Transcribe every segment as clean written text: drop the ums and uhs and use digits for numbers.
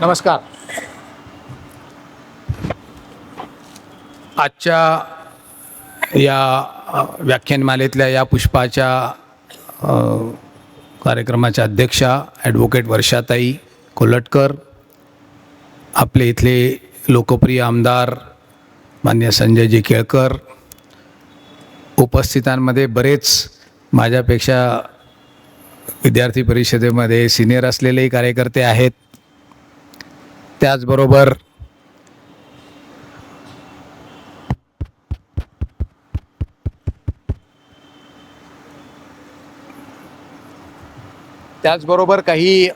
नमस्कार. आजच्या या व्याख्यानमालेतल्या या पुष्पाच्या कार्यक्रमाच्या अध्यक्षा ॲडव्होकेट वर्षाताई कोल्हटकर, आपले इथले लोकप्रिय आमदार मान्य संजयजी केळकर, उपस्थितांमध्ये बरेच माझ्यापेक्षा विद्यार्थी परिषदेमध्ये सिनियर असलेलेही कार्यकर्ते आहेत. त्याचबरोबर काही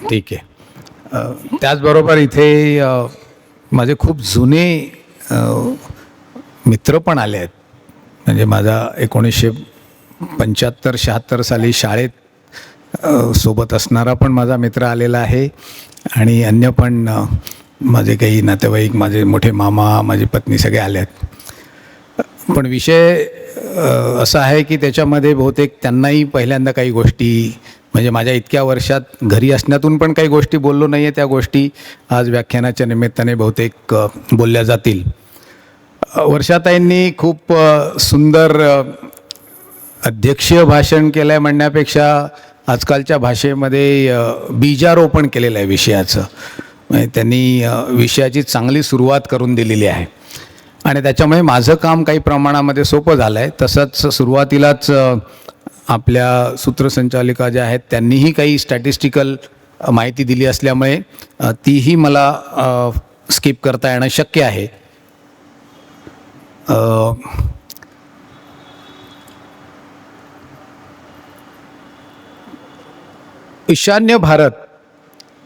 ठीक आहे. त्याचबरोबर इथे माझे खूप जुने मित्र पण आले आहेत. म्हणजे माझा 1975-76 साली शाळेत सोबत असणारा पण माझा मित्र आलेला आहे आणि अन्य पण माझे काही नातेवाईक, माझे मोठे मामा, माझी पत्नी सगळे आले आहेत. पण विषय असा आहे की त्याच्यामध्ये बहुतेक त्यांनाही पहिल्यांदा काही गोष्टी, म्हणजे माझ्या इतक्या वर्षात घरी असण्यातून पण काही गोष्टी बोललो नाही आहे, त्या गोष्टी आज व्याख्यानाच्या निमित्ताने बहुतेक बोलल्या जातील. वर्षाताईंनी खूप सुंदर अध्यक्षीय भाषण केलं आहे म्हणण्यापेक्षा आजकालच्या भाषेमध्ये बीजारोपण केलेलं आहे विषयाचं. म्हणजे त्यांनी विषयाची चांगली सुरुवात करून दिलेली आहे आणि त्याच्यामुळे माझं काम काही प्रमाणामध्ये सोपं झालं आहे. तसंच सुरुवातीलाच आपल्या सूत्रसंचालिका ज्या आहेत त्यांनीही काही स्टॅटिस्टिकल माहिती दिली असल्यामुळे तीही मला स्किप करता येणं शक्य आहे. ईशान्य भारत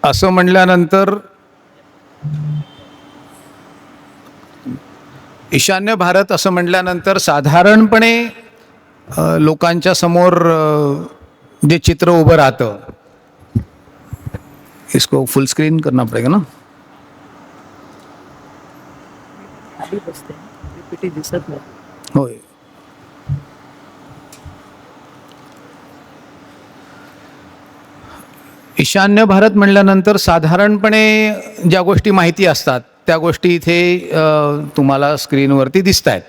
असं म्हटल्यानंतर साधारणपणे लोकांच्या समोर जे चित्र उभं राहतं, इसको फुल स्क्रीन करना पडेगा ना. होय. ईशान्य भारत म्हटल्यानंतर साधारणपणे ज्या गोष्टी माहिती असतात त्या गोष्टी इथे तुम्हाला स्क्रीनवरती दिसत आहेत.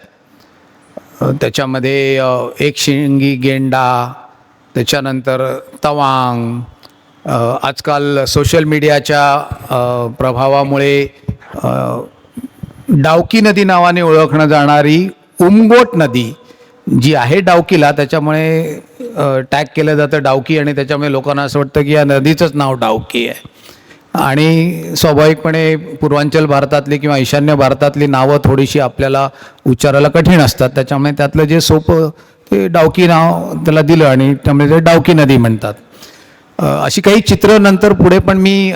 त्याच्यामध्ये एकशिंगी गेंडा, त्याच्यानंतर तवांग, आजकाल सोशल मीडियाच्या प्रभावामुळे डावकी नदी नावाने ओळखणं जाणारी उमगोट नदी जी आहे डावकीला, त्याच्यामुळे टॅग केलं जातं डावकी आणि त्याच्यामुळे लोकांना असं वाटतं की या नदीचंच नाव डावकी आहे. आणि स्वाभाविकपणे पूर्वांचल भारतातली किंवा ईशान्य भारतातली नावं थोडीशी आपल्याला उच्चारायला कठीण असतात, त्याच्यामुळे त्यातलं जे सोपं ते डावकी नाव त्याला दिलं आणि त्यामुळे ते डावकी नदी म्हणतात. अशी काही चित्र नंतर पुढे पण मी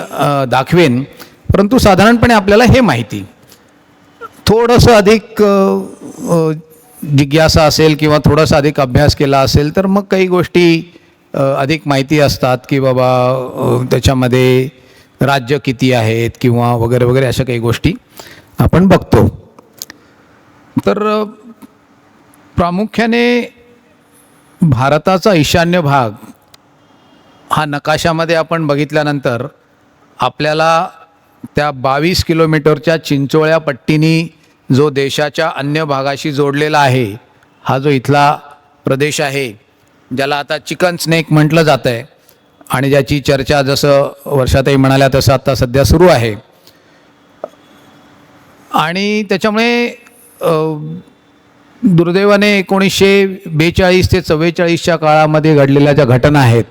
दाखवेन. परंतु साधारणपणे आपल्याला हे माहिती, थोडंसं अधिक जिज्ञासा असेल किंवा थोडासा अधिक अभ्यास केला असेल तर मग काही गोष्टी अधिक माहिती असतात की बाबा त्याच्यामध्ये राज्य किती आहेत किंवा वगैरे वगैरे अशा काही गोष्टी आपण बघतो. तर प्रामुख्याने भारताचा ईशान्य भाग हा नकाशामध्ये आपण बघितल्यानंतर आपल्याला त्या 22 किलोमीटरच्या चिंचोळ्या पट्टीनी जो देशाच्या अन्य भागाशी जोडलेला आहे, हा जो इथला प्रदेश आहे ज्याला आता चिकन स्नेक म्हटलं जातं आहे आणि ज्याची चर्चा जसं वर्षाताई म्हणाल्या तसं आता सध्या सुरू आहे. आणि त्याच्यामुळे दुर्दैवाने 1942 ते 44च्या काळामध्ये घडलेल्या ज्या घटना आहेत,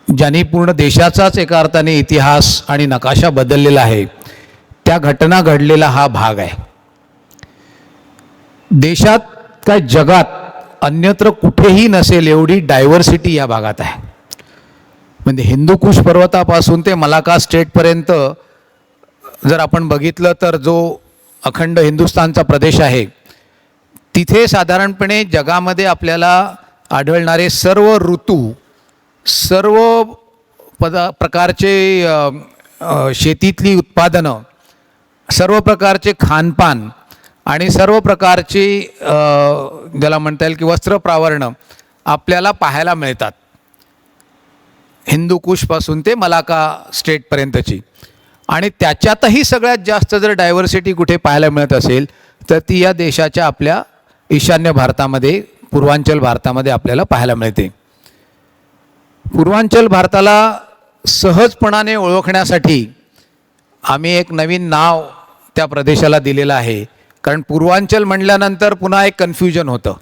ज्यांनी पूर्ण देशाचाच एका अर्थाने इतिहास आणि नकाशा बदललेला आहे, त्या घटना घडलेला हा भाग आहे. देशात काय जगात अन्यत्र कुठेही नसेल एवढी डायव्हर्सिटी या भागात आहे. म्हणजे हिंदूकुश पर्वतापासून ते मलाका स्टेटपर्यंत जर आपण बघितलं तर जो अखंड हिंदुस्थानचा प्रदेश आहे, तिथे साधारणपणे जगामध्ये आपल्याला आढळणारे सर्व ऋतू, सर्व प्रकारचे शेतीतली उत्पादनं, सर्व प्रकारचे खानपान आणि सर्व प्रकारचे ज्याला म्हणता येईल की वस्त्रप्रावरणं आपल्याला पाहायला मिळतात, हिंदूकुशपासून ते मलाका स्टेटपर्यंतची. आणि त्याच्यातही सगळ्यात जास्त जर डायव्हर्सिटी कुठे पाहायला मिळत असेल तर ती या देशाच्या आपल्या ईशान्य भारतामध्ये, पूर्वांचल भारतामध्ये आपल्याला पाहायला मिळते. पूर्वांचल भारताला सहजपणाने ओळखण्यासाठी आम्ही एक नवीन नाव त्या प्रदेशाला दिलेलं आहे. कारण पूर्वांचल म्हटल्यानंतर पुन्हा एक कन्फ्युजन होतं.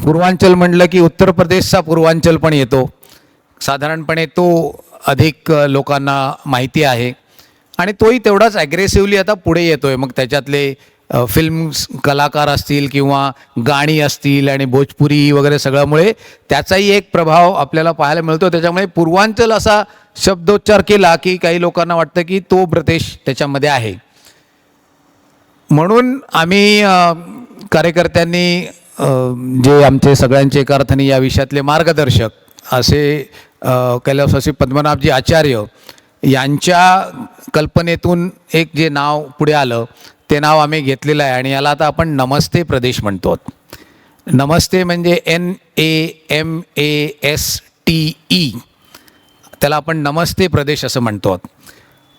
पूर्वांचल म्हटलं की उत्तर प्रदेशचा पूर्वांचल पण येतो, साधारणपणे तो अधिक लोकांना माहिती आहे आणि तोही तेवढाच ॲग्रेसिव्हली आता पुढे येतो आहे. मग त्याच्यातले फिल्म्स कलाकार असतील किंवा गाणी असतील आणि भोजपुरी वगैरे सगळ्यामुळे त्याचाही एक प्रभाव आपल्याला पाहायला मिळतो. त्याच्यामुळे पूर्वांचल असा शब्दोच्चार केला की काही लोकांना वाटतं की तो प्रदेश त्याच्यामध्ये आहे. म्हणून आम्ही कार्यकर्त्यांनी जे आमचे सगळ्यांचे एका अर्थाने या विषयातले मार्गदर्शक असे कैलासवासी पद्मनाभजी आचार्य यांच्या कल्पनेतून एक जे नाव पुढे आलं ते नाव आम्ही घेतलेलं आहे आणि याला आता आपण नमस्ते प्रदेश म्हणतो. नमस्ते म्हणजे NAMASTE, त्याला आपण नमस्ते प्रदेश असं म्हणतो.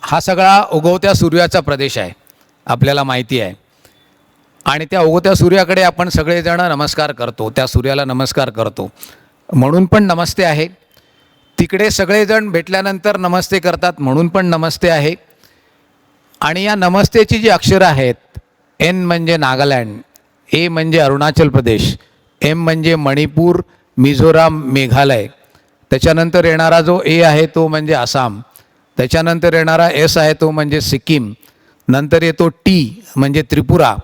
हा सगळा उगवत्या सूर्याचा प्रदेश आहे, आपल्याला माहिती आहे. आणि त्या उगवत्या सूर्याकडे आपण सगळेजण नमस्कार करतो, त्या सूर्याला नमस्कार करतो, म्हणून पण नमस्ते आहे. तिकडे सगळेजण भेटल्यानंतर नमस्ते करतात म्हणून पण नमस्ते आहे. आणि या नमस्तेची जी अक्षरं आहेत, N म्हणजे नागालँड, A म्हणजे अरुणाचल प्रदेश, M म्हणजे मणिपूर, मिझोराम, मेघालय, त्याच्यानंतर येणारा जो A आहे तो म्हणजे आसाम, त्याच्यानंतर येणारा S आहे तो म्हणजे सिक्कीम, नंतर येतो T म्हणजे त्रिपुरा,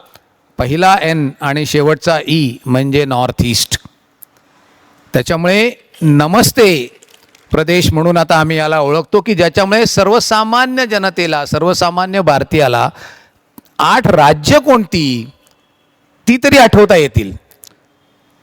पहिला N आणि शेवटचा E म्हणजे नॉर्थ ईस्ट. त्याच्यामुळे नमस्ते प्रदेश म्हणून आता आम्ही याला ओळखतो की ज्याच्यामुळे सर्वसामान्य जनतेला, सर्वसामान्य भारतीयाला 8 राज्य कोणती ती तरी आठवता येतील.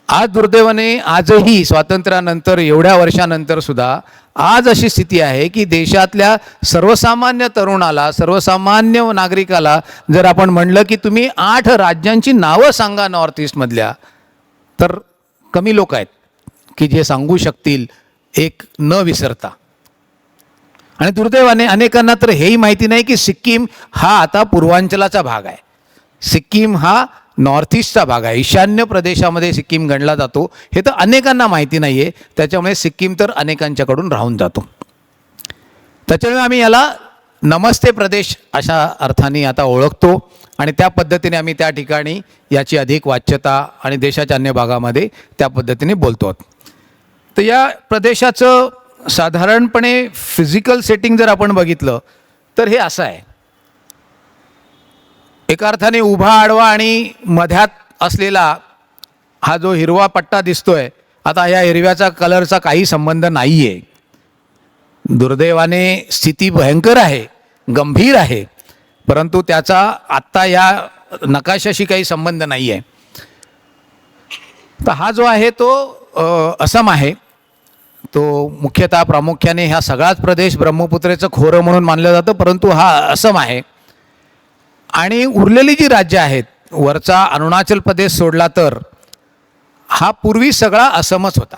आज दुर्दैवाने आजही स्वातंत्र्यानंतर एवढ्या वर्षानंतर सुद्धा आज अशी स्थिती आहे की देशातल्या सर्वसामान्य तरुणाला, सर्वसामान्य नागरिकाला जर आपण म्हणलं की तुम्ही 8 राज्यांची नावं सांगा नॉर्थ ईस्टमधल्या, तर कमी लोक आहेत की जे सांगू शकतील एक न विसरता. आणि दुर्दैवाने अनेकांना तर हेही माहिती नाही की सिक्कीम हा आता पूर्वांचलाचा भाग आहे, सिक्कीम हा नॉर्थ ईस्टचा भाग आहे, ईशान्य प्रदेशामध्ये सिक्कीम गणला जातो. हे तर अनेकांना माहिती नाही आहे, त्याच्यामुळे सिक्कीम तर अनेकांच्याकडून राहून जातो. त्याच्यामुळे आम्ही याला नमस्ते प्रदेश अशा अर्थाने आता ओळखतो आणि त्या पद्धतीने आम्ही त्या ठिकाणी याची अधिक वाच्यता आणि देशाच्या अन्य भागामध्ये त्या पद्धतीने बोलतो. तर या प्रदेशाचं साधारणपणे फिजिकल सेटिंग जर आपण बघितलं तर हे असं आहे. एका अर्थाने उभा, आडवा आणि मध्यात असलेला हा जो हिरवा पट्टा दिसतोय, आता या हिरव्याचा कलरचा काही संबंध नाही आहे. दुर्दैवाने स्थिती भयंकर आहे, गंभीर आहे, परंतु त्याचा आत्ता या नकाशाशी काही संबंध नाही आहे. तर हा जो आहे तो असम आहे. तो मुख्यतः प्रामुख्याने हा सगळाच प्रदेश ब्रह्मपुत्रेचं खोरं म्हणून मानलं जातं, परंतु हा असम आहे. आणि उरलेली जी राज्य आहेत, वरचा अरुणाचल प्रदेश सोडला तर हा पूर्वी सगळा असमच होता.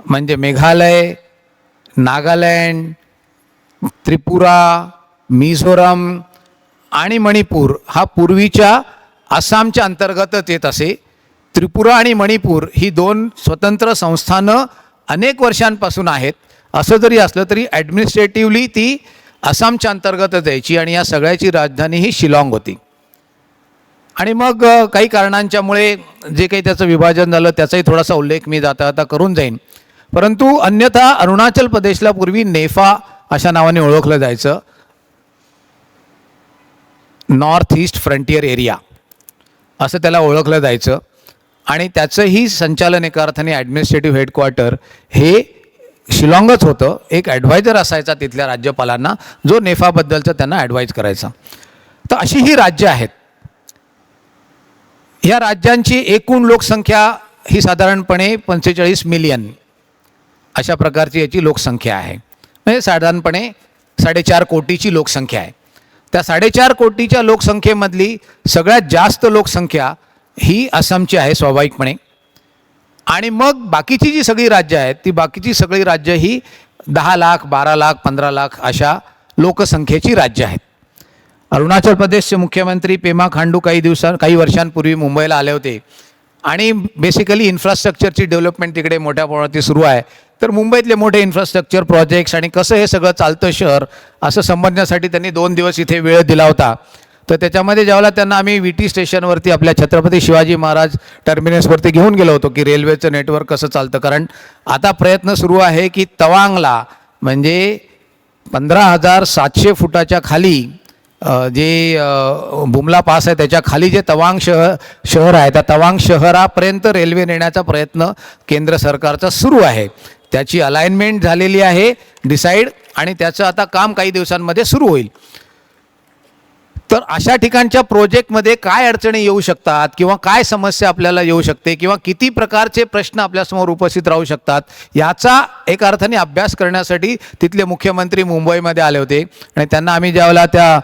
म्हणजे मेघालय, नागालँड, त्रिपुरा, मिझोरम आणि मणिपूर हा पूर्वीच्या आसामच्या अंतर्गतच येत असे. त्रिपुरा आणि मणिपूर ही 2 स्वतंत्र संस्थानं अनेक वर्षांपासून आहेत. असं जरी असलं तरी ॲडमिनिस्ट्रेटिव्हली ती आसामच्या अंतर्गतच यायची आणि या सगळ्याची राजधानी ही शिलाँग होती. आणि मग काही कारणांच्यामुळे जे काही त्याचं विभाजन झालं त्याचाही थोडासा उल्लेख मी जाता जाता करून जाईन. परंतु अन्यथा अरुणाचल प्रदेशला पूर्वी नेफा अशा नावाने ओळखलं जायचं, नॉर्थ ईस्ट फ्रंटियर एरिया असं त्याला ओळखलं जायचं. आणि त्याचंही संचालन एका अर्थाने ॲडमिनिस्ट्रेटिव्ह हेडक्वार्टर हे शिलाँगच होतं, एक ॲडवायझर असायचा तिथल्या राज्यपालांना, जो नेफाबद्दलचं त्यांना ॲडवाईज करायचा. तर अशी ही राज्य आहेत. या राज्यांची एकूण लोकसंख्या ही साधारणपणे 45 मिलियन अशा प्रकारची याची लोकसंख्या आहे. म्हणजे साधारणपणे 4.5 कोटीची लोकसंख्या आहे. त्या 4.5 कोटीच्या लोकसंख्येमधली सगळ्यात जास्त लोकसंख्या ही आसामची आहे स्वाभाविकपणे. आणि मग बाकीची जी सगळी राज्य आहेत ती बाकीची सगळी राज्य ही 10 लाख 12 लाख 15 लाख अशा लोकसंख्येची राज्य आहेत. अरुणाचल प्रदेशचे मुख्यमंत्री पेमा खांडू काही वर्षांपूर्वी मुंबईला आले होते आणि बेसिकली इन्फ्रास्ट्रक्चरची डेव्हलपमेंट तिकडे मोठ्या प्रमाणात सुरू आहे. तर मुंबईतले मोठे इन्फ्रास्ट्रक्चर प्रोजेक्ट्स आणि कसं हे सगळं चालतं शहर असं समजण्यासाठी त्यांनी 2 दिवस इथे वेळ दिला होता. तर त्याच्यामध्ये ज्यावेळेला त्यांना आम्ही VT स्टेशनवरती आपल्या छत्रपती शिवाजी महाराज टर्मिनसवरती घेऊन गेलो होतो की रेल्वेचं नेटवर्क कसं चालतं. कारण आता प्रयत्न सुरू आहे की तवांगला म्हणजे 15,700 फुटाच्या खाली जे बुमला पास आहे त्याच्या खाली जे तवांग शहर आहे त्या तवांग शहरापर्यंत रेल्वे नेण्याचा प्रयत्न केंद्र सरकारचा सुरू आहे. त्याची अलाइनमेंट झालेली आहे डिसाईड आणि त्याचं आता काम काही दिवसांमध्ये सुरू होईल. तर अशा ठिकाणच्या प्रोजेक्टमध्ये काय अडचणी येऊ शकतात किंवा काय समस्या आपल्याला येऊ शकते किंवा किती प्रकारचे प्रश्न आपल्यासमोर उपस्थित राहू शकतात याचा एक अर्थाने अभ्यास करण्यासाठी तिथले मुख्यमंत्री मुंबईमध्ये आले होते. आणि त्यांना आम्ही ज्यावेळेला त्या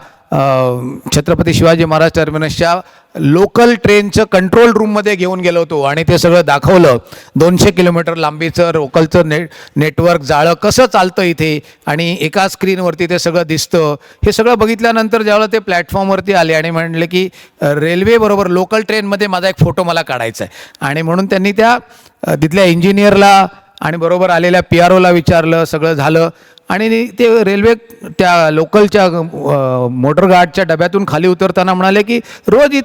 छत्रपती शिवाजी महाराज टर्मिनसच्या लोकल ट्रेनचं कंट्रोल रूममध्ये घेऊन गेलो होतो आणि ते सगळं दाखवलं. 200 किलोमीटर लांबीचं लोकलचं नेटवर्क जाळं कसं चालतं इथे आणि एका स्क्रीनवरती ते सगळं दिसतं. हे सगळं बघितल्यानंतर ज्यावेळेला ते प्लॅटफॉर्मवरती आले आणि म्हणले की रेल्वेबरोबर लोकल ट्रेनमध्ये माझा एक फोटो मला काढायचा आहे. आणि म्हणून त्यांनी त्या तिथल्या इंजिनियरला आणि बरोबर आलेल्या PROला विचारलं. सगळं झालं आणि ते रेल्वे त्या लोकलच्या मोटर गार्डच्या डब्यातून खाली उतरताना म्हणाले की रोज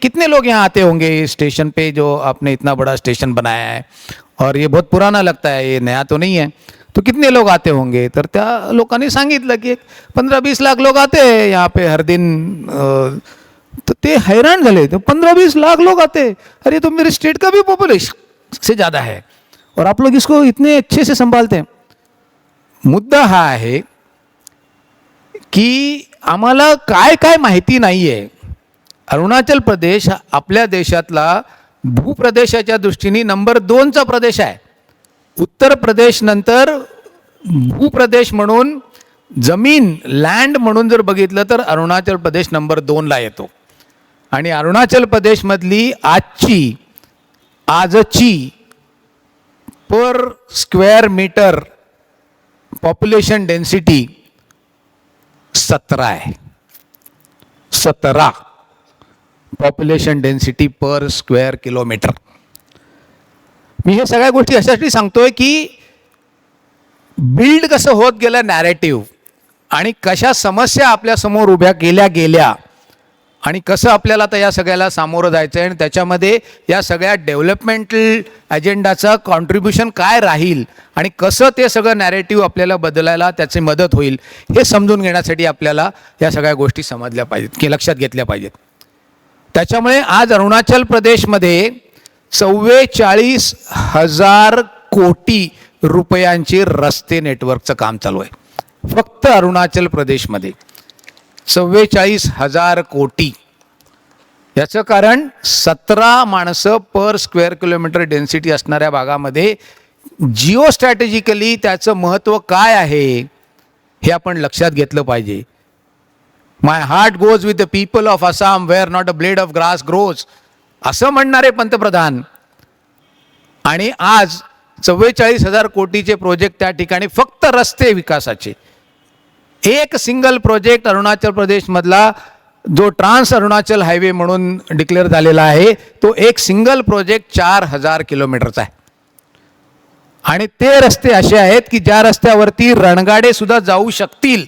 कितने लोग यहाँ आते होंगे स्टेशन पे जो आपने इतना बड़ा स्टेशन बनाया है और ये बहुत पुराना लगता है, ये नया तो नहीं है, तो कितने लोग आते होंगे. तर त्या लोकांनी सांगितलं की 15-20 लाख लोग आते हैं यहाँ पे हर दिन. तो ते हैरान झाले. तो 15-20 लाख लोग आते, अरे तो मेरे स्टेट का भी पॉपुलेशन से ज़्यादा है और आप लोग इसको इतने अच्छे से संभालते हैं. मुद्दा हा आहे की आम्हाला काय काय माहिती नाही आहे. अरुणाचल प्रदेश आपल्या देशातला भूप्रदेशाच्या दृष्टीने नंबर 2चा प्रदेश आहे. उत्तर प्रदेश नंतर भूप्रदेश म्हणून जमीन लँड म्हणून जर बघितलं तर अरुणाचल प्रदेश नंबर 2ला येतो. आणि अरुणाचल प्रदेशमधली आजची per square metre population density 17 आहे. 17 population density per square kilometre. मी हे सगळ्या गोष्टी अशासाठी सांगतोय की बिल्ड कसं होत गेलं नॅरेटिव्ह आणि कशा समस्या आपल्यासमोर उभ्या केल्या गेल्या आणि कसं आपल्याला तर या सगळ्याला सामोरं जायचं आहे आणि त्याच्यामध्ये या सगळ्या डेव्हलपमेंटल अजेंडाचं कॉन्ट्रीब्युशन काय राहील आणि कसं ते सगळं नॅरेटिव्ह आपल्याला बदलायला त्याची मदत होईल हे समजून घेण्यासाठी आपल्याला या सगळ्या गोष्टी समजल्या पाहिजेत की लक्षात घेतल्या पाहिजेत. त्याच्यामुळे आज अरुणाचल प्रदेशमध्ये 44,000 कोटी रुपयांचे रस्ते नेटवर्कचं काम चालू आहे. फक्त अरुणाचल प्रदेशमध्ये 44,000 कोटी. याचं कारण 17 माणसं पर स्क्वेअर किलोमीटर डेन्सिटी असणाऱ्या भागामध्ये जिओ स्ट्रॅटेजिकली त्याचं महत्त्व काय आहे हे आपण लक्षात घेतलं पाहिजे. My heart goes with the people of Assam where not a blade of grass grows असं म्हणणारे पंतप्रधान आणि आज 44,000 कोटीचे प्रोजेक्ट त्या ठिकाणी फक्त रस्ते विकासाचे. एक सिंगल प्रोजेक्ट अरुणाचल प्रदेशमधला जो ट्रान्स अरुणाचल हायवे म्हणून डिक्लेअर झालेला आहे तो एक सिंगल प्रोजेक्ट 4,000 किलोमीटरचा आहे. आणि ते रस्ते असे आहेत की ज्या रस्त्यावरती रणगाडे सुद्धा जाऊ शकतील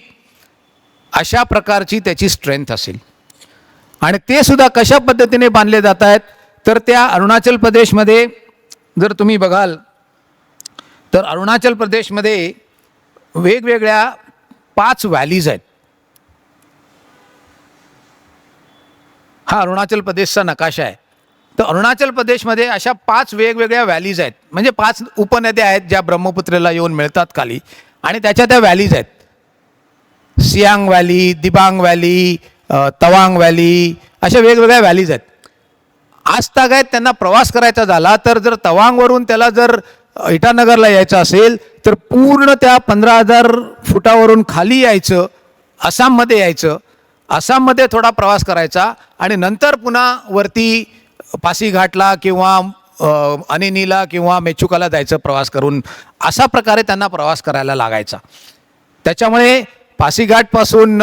अशा प्रकारची त्याची स्ट्रेंथ असेल. आणि ते सुद्धा कशा पद्धतीने बांधले जात आहेत तर त्या अरुणाचल प्रदेशमध्ये जर तुम्ही बघाल तर अरुणाचल प्रदेशमध्ये वेगवेगळ्या 5 व्हॅलीज आहेत. हा अरुणाचल प्रदेशचा नकाशा आहे. तर अरुणाचल प्रदेशमध्ये अशा 5 वेगवेगळ्या व्हॅलीज आहेत, म्हणजे 5 उपनद्या आहेत ज्या ब्रह्मपुत्रेला येऊन मिळतात खाली, आणि त्याच्या त्या व्हॅलीज आहेत. Siang valley, Dibang valley, Tawang valley, अशा वेगवेगळ्या व्हॅलीज आहेत. आजतागायत त्यांना प्रवास करायचा झाला तर जर तवांगवरून त्याला जर इटानगरला यायचं असेल तर पूर्ण त्या 15,000 फुटावरून खाली यायचं, आसाममध्ये यायचं, आसाममध्ये थोडा प्रवास करायचा आणि नंतर पुन्हा वरती पासीघाटला किंवा अनिनीला किंवा मेचुकाला जायचं प्रवास करून. अशा प्रकारे त्यांना प्रवास करायला लागायचा. त्याच्यामुळे पासीघाटपासून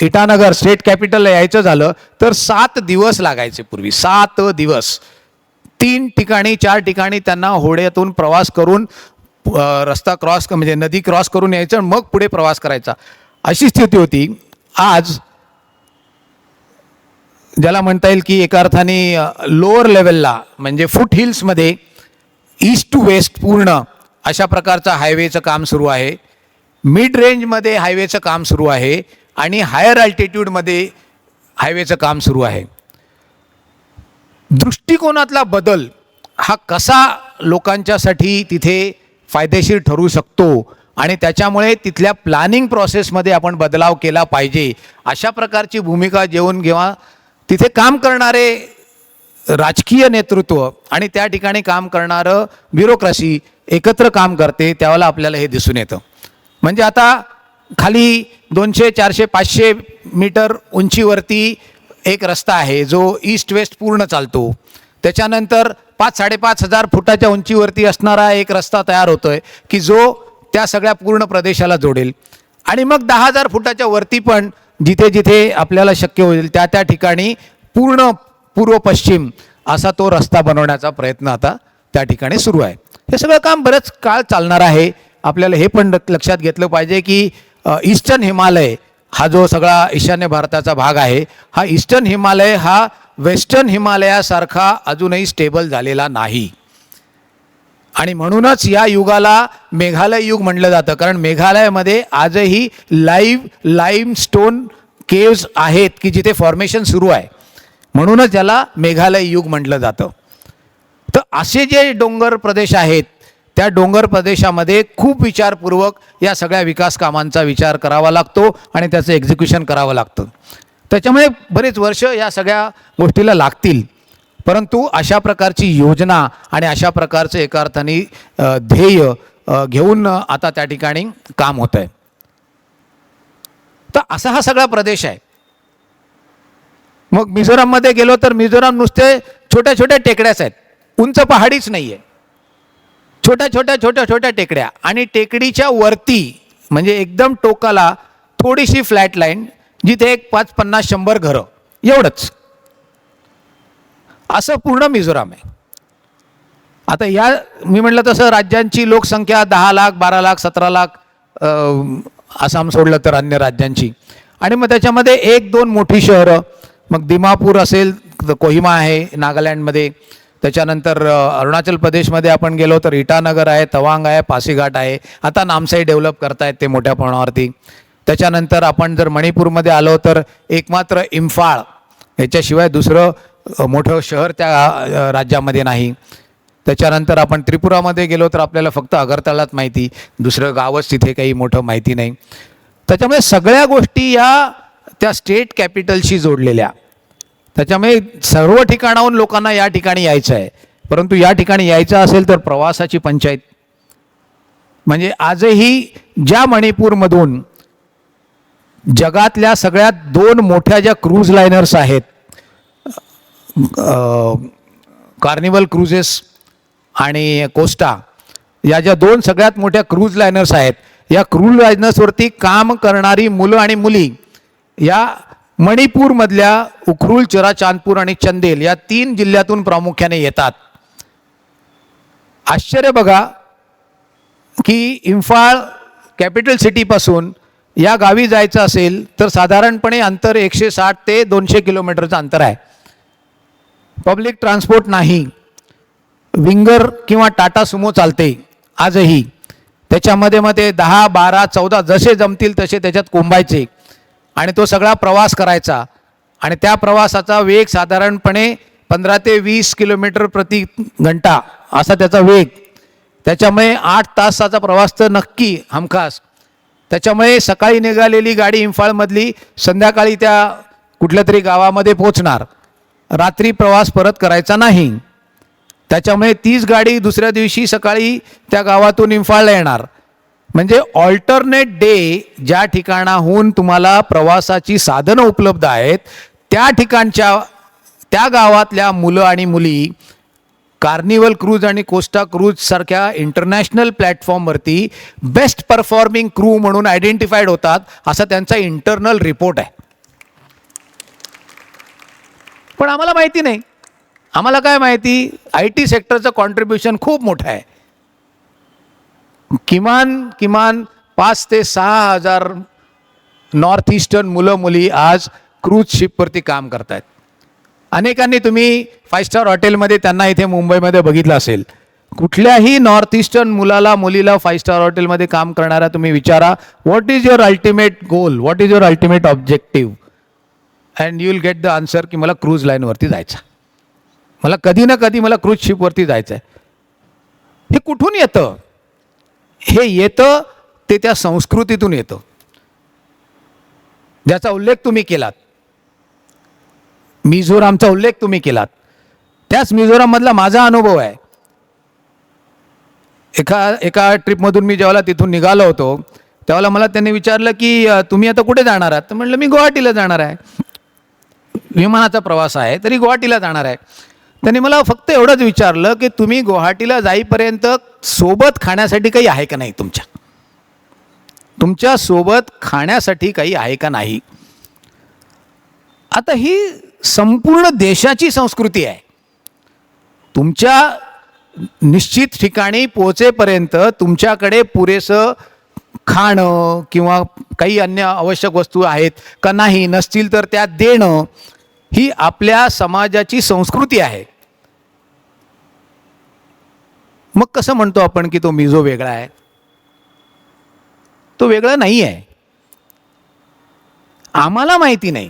इटानगर स्टेट कॅपिटलला यायचं झालं तर 7 दिवस लागायचे पूर्वी. 7 दिवस 3 ठिकाणी 4 ठिकाणी त्यांना होड्यातून प्रवास करून रस्ता क्रॉस म्हणजे नदी क्रॉस करून यायचं, मग पुढे प्रवास करायचा. अशी स्थिती होती. आज ज्याला म्हणता येईल की एका अर्थाने लोअर लेवलला म्हणजे फूट हिल्समध्ये ईस्ट टू वेस्ट पूर्ण अशा प्रकारचं हायवेचं काम सुरू आहे. मिड रेंजमध्ये हायवेचं काम सुरू आहे आणि हायर अल्टिट्यूडमध्ये हायवेचं काम सुरू आहे. दृष्टिकोनातला बदल हा कसा लोकांच्यासाठी तिथे फायदेशीर ठरू शकतो आणि त्याच्यामुळे तिथल्या प्लॅनिंग प्रोसेसमध्ये आपण बदलाव केला पाहिजे, अशा प्रकारची भूमिका जेव्हा तिथे काम करणारे राजकीय नेतृत्व आणि त्या ठिकाणी काम करणारं ब्युरोक्रसी एकत्र काम करते त्यावेळेला आपल्याला हे दिसून येतं. म्हणजे आता खाली 200, 400, 500 मीटर उंचीवरती एक रस्ता आहे जो ईस्ट वेस्ट पूर्ण चालतो. त्याच्यानंतर 5,000-5,500 फुटाच्या उंचीवरती असणारा एक रस्ता तयार होतोय की जो त्या सगळ्या पूर्ण प्रदेशाला जोडेल. आणि मग 10,000 फुटाच्या वरती पण जिथे जिथे आपल्याला शक्य होईल त्या त्या ठिकाणी पूर्ण पूर्व पश्चिम असा तो रस्ता बनवण्याचा प्रयत्न आता त्या ठिकाणी सुरू आहे. हे सगळं काम बरंच काळ चालणार आहे. आपल्याला हे पण लक्षात घेतलं पाहिजे की ईस्टर्न हिमालय हा जो सगळा ईशान्य भारताचा भाग आहे, हा ईस्टर्न हिमालय हा वेस्टर्न हिमालयासारखा अजूनही स्टेबल झालेला नाही. आणि म्हणूनच या युगाला मेघालय युग म्हटलं जातं, कारण मेघालयामध्ये आजही लाईमस्टोन केव्ज आहेत की जिथे फॉर्मेशन सुरू आहे, म्हणूनच याला मेघालय युग म्हटलं जातं. तर असे जे डोंगर प्रदेश आहेत त्या डोंगर प्रदेशामध्ये खूप विचारपूर्वक या सगळ्या विकास कामांचा विचार करावा लागतो आणि त्याचं एक्झिक्युशन करावं लागतं. त्याच्यामुळे बरेच वर्ष या सगळ्या गोष्टीला लागतील, परंतु अशा प्रकारची योजना आणि अशा प्रकारचं एका अर्थाने ध्येय घेऊन आता त्या ठिकाणी काम होतं आहे. तर असा हा सगळा प्रदेश आहे. मग मिझोराममध्ये गेलो तर मिझोराम नुसते छोट्या छोट्या टेकड्याच आहेत, उंच पहाडीच नाही आहे, छोट्या टेकड्या आणि टेकडीच्या वरती म्हणजे एकदम टोकाला थोडीशी फ्लॅट लाईन जिथे एक 5-50-100 घरं, एवढंच. असं पूर्ण मिझोराम आहे. आता या मी म्हटलं तसं राज्यांची लोकसंख्या 10 लाख, 12 लाख, 17 लाख आसाम सोडलं तर अन्य राज्यांची. आणि मग त्याच्यामध्ये 1-2 मोठी शहरं, मग दिमापूर असेल, कोहिमा आहे नागालँडमध्ये, त्याच्यानंतर अरुणाचल प्रदेशमध्ये आपण गेलो तर इटानगर आहे, तवांग आहे, पासीघाट आहे. आता नामसाई डेव्हलप करतायत ते मोठ्या प्रमाणावरती. त्याच्यानंतर आपण जर मणिपूरमध्ये आलो तर एकमात्र इम्फाळ, याच्याशिवाय दुसरं मोठं शहर त्या राज्यामध्ये नाही. त्याच्यानंतर आपण त्रिपुरामध्ये गेलो तर आपल्याला फक्त अगरतलाच माहिती, दुसरं गावच तिथे काही मोठं माहिती नाही. त्याच्यामुळे सगळ्या गोष्टी या त्या स्टेट कॅपिटलशी जोडलेल्या. त्याच्यामुळे सर्व ठिकाणाहून लोकांना या ठिकाणी यायचं आहे, परंतु या ठिकाणी यायचं असेल तर प्रवासाची पंचायत. म्हणजे आजही ज्या मणिपूरमधून जगातल्या सगळ्यात 2 मोठ्या ज्या क्रूज लायनर्स आहेत, कार्निवल क्रूजेस आणि कोस्टा, या ज्या 2 सगळ्यात मोठ्या क्रूज लायनर्स आहेत, या क्रूज लायनर्सवरती काम करणारी मुलं आणि मुली या मणिपूरमधल्या उखरुल, चुराचांदपूर आणि चंदेल या 3 जिल्ह्यातून प्रामुख्याने येतात. आश्चर्य बघा की इम्फाळ कॅपिटल सिटीपासून या गावी जायचं असेल तर साधारणपणे अंतर 160 ते 200 किलोमीटरचं अंतर आहे. पब्लिक ट्रान्सपोर्ट नाही, विंगर किंवा टाटा सुमो चालते आजही. त्याच्यामध्ये मग ते 10, 12, 14 जसे जमतील तसे त्याच्यात कोंबायचे आणि तो सगळा प्रवास करायचा. आणि त्या प्रवासाचा वेग साधारणपणे 15 ते 20 किलोमीटर प्रति घंटा असा त्याचा वेग. त्याच्यामुळे 8 तासाचा प्रवास तर नक्की हमखास. त्याच्यामुळे सकाळी निघालेली गाडी इम्फाळमधली संध्याकाळी त्या कुठल्या तरी गावामध्ये पोचणार, रात्री प्रवास परत करायचा नाही. त्याच्यामुळे तीच गाडी दुसऱ्या दिवशी सकाळी त्या गावातून इम्फाळला येणार. म्हणजे ऑल्टरनेट डे ज्या ठिकाणाहून तुम्हाला प्रवासाची साधनं उपलब्ध आहेत त्या ठिकाणच्या त्या गावातल्या मुलं आणि मुली कार्निवल क्रूज आणि कोस्टा क्रूज सारख्या इंटरनॅशनल प्लॅटफॉर्मवरती बेस्ट परफॉर्मिंग क्रू म्हणून आयडेंटिफाईड होतात, असा त्यांचा इंटरनल रिपोर्ट आहे. पण आम्हाला माहिती नाही. आम्हाला काय माहिती, IT सेक्टरचं कॉन्ट्रीब्युशन खूप मोठं आहे. किमान 5 ते 6 हजार नॉर्थ ईस्टर्न मुलं मुली आज क्रूज शिपवरती काम करत आहेत. अनेकांनी तुम्ही 5 स्टार हॉटेलमध्ये त्यांना इथे मुंबईमध्ये बघितलं असेल. कुठल्याही नॉर्थ ईस्टर्न मुलीला 5 स्टार हॉटेलमध्ये काम करणारा तुम्ही विचारा, what is your ultimate goal, what is your ultimate objective, and you will get the answer की मला क्रूज लाईनवरती जायचं, मला कधी ना कधी मला क्रूज शिपवरती जायचं आहे. हे कुठून येतं? हे येतं ते त्या संस्कृतीतून येतं ज्याचा उल्लेख तुम्ही केलात. मिझोरामचा उल्लेख तुम्ही केलात. त्याच मिझोराममधला माझा अनुभव आहे. एका ट्रिपमधून मी जेव्हा तिथून निघालो होतो तेव्हा मला त्यांनी विचारलं की तुम्ही आता कुठे जाणार आहात? तर म्हटलं मी गुवाहाटीला जाणार आहे. विमानाचा प्रवास आहे तरी गुवाहाटीला जाणार आहे. त्यांनी मला फक्त एवढंच विचारलं की तुम्ही गुवाहाटीला जाईपर्यंत सोबत खाण्यासाठी काही आहे का नाही, तुमच्या सोबत खाण्यासाठी काही आहे का नाही. आता ही संपूर्ण देशाची संस्कृती आहे. तुमच्या निश्चित ठिकाणी पोहोचेपर्यंत तुमच्याकडे पुरेसं खाणं किंवा काही अन्य आवश्यक वस्तू आहेत का नाही, नसतील तर त्या देणं, ही आपल्या समाजाची संस्कृती आहे. मग कसं म्हणतो आपण की तो मिझो वेगळा आहे? तो वेगळा नाही आहे. आम्हाला माहिती नाही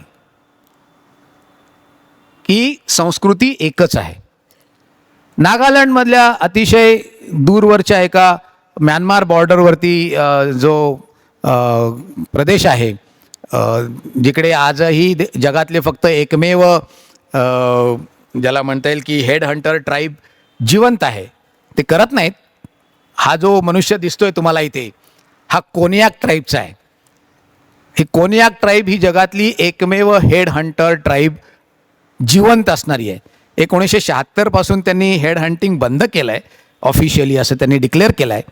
की संस्कृती एकच आहे. नागालँडमधल्या अतिशय दूरवरच्या एका म्यानमार बॉर्डरवरती जो प्रदेश आहे, जिकडे आजही जगातले फक्त एकमेव ज्याला म्हणता येईल की हेड हंटर ट्राईब जिवंत आहे. ते करत नाहीत. हा जो मनुष्य दिसतोय तुम्हाला इथे, हा कोनियाक ट्राईबचा आहे. ही कोनियाक ट्राईब ही जगातली एकमेव हेड हंटर ट्राईब जिवंत असणारी आहे. 1976 पासून त्यांनी हेड हंटिंग बंद केलं आहे ऑफिशियली, असं त्यांनी डिक्लेअर केलं आहे.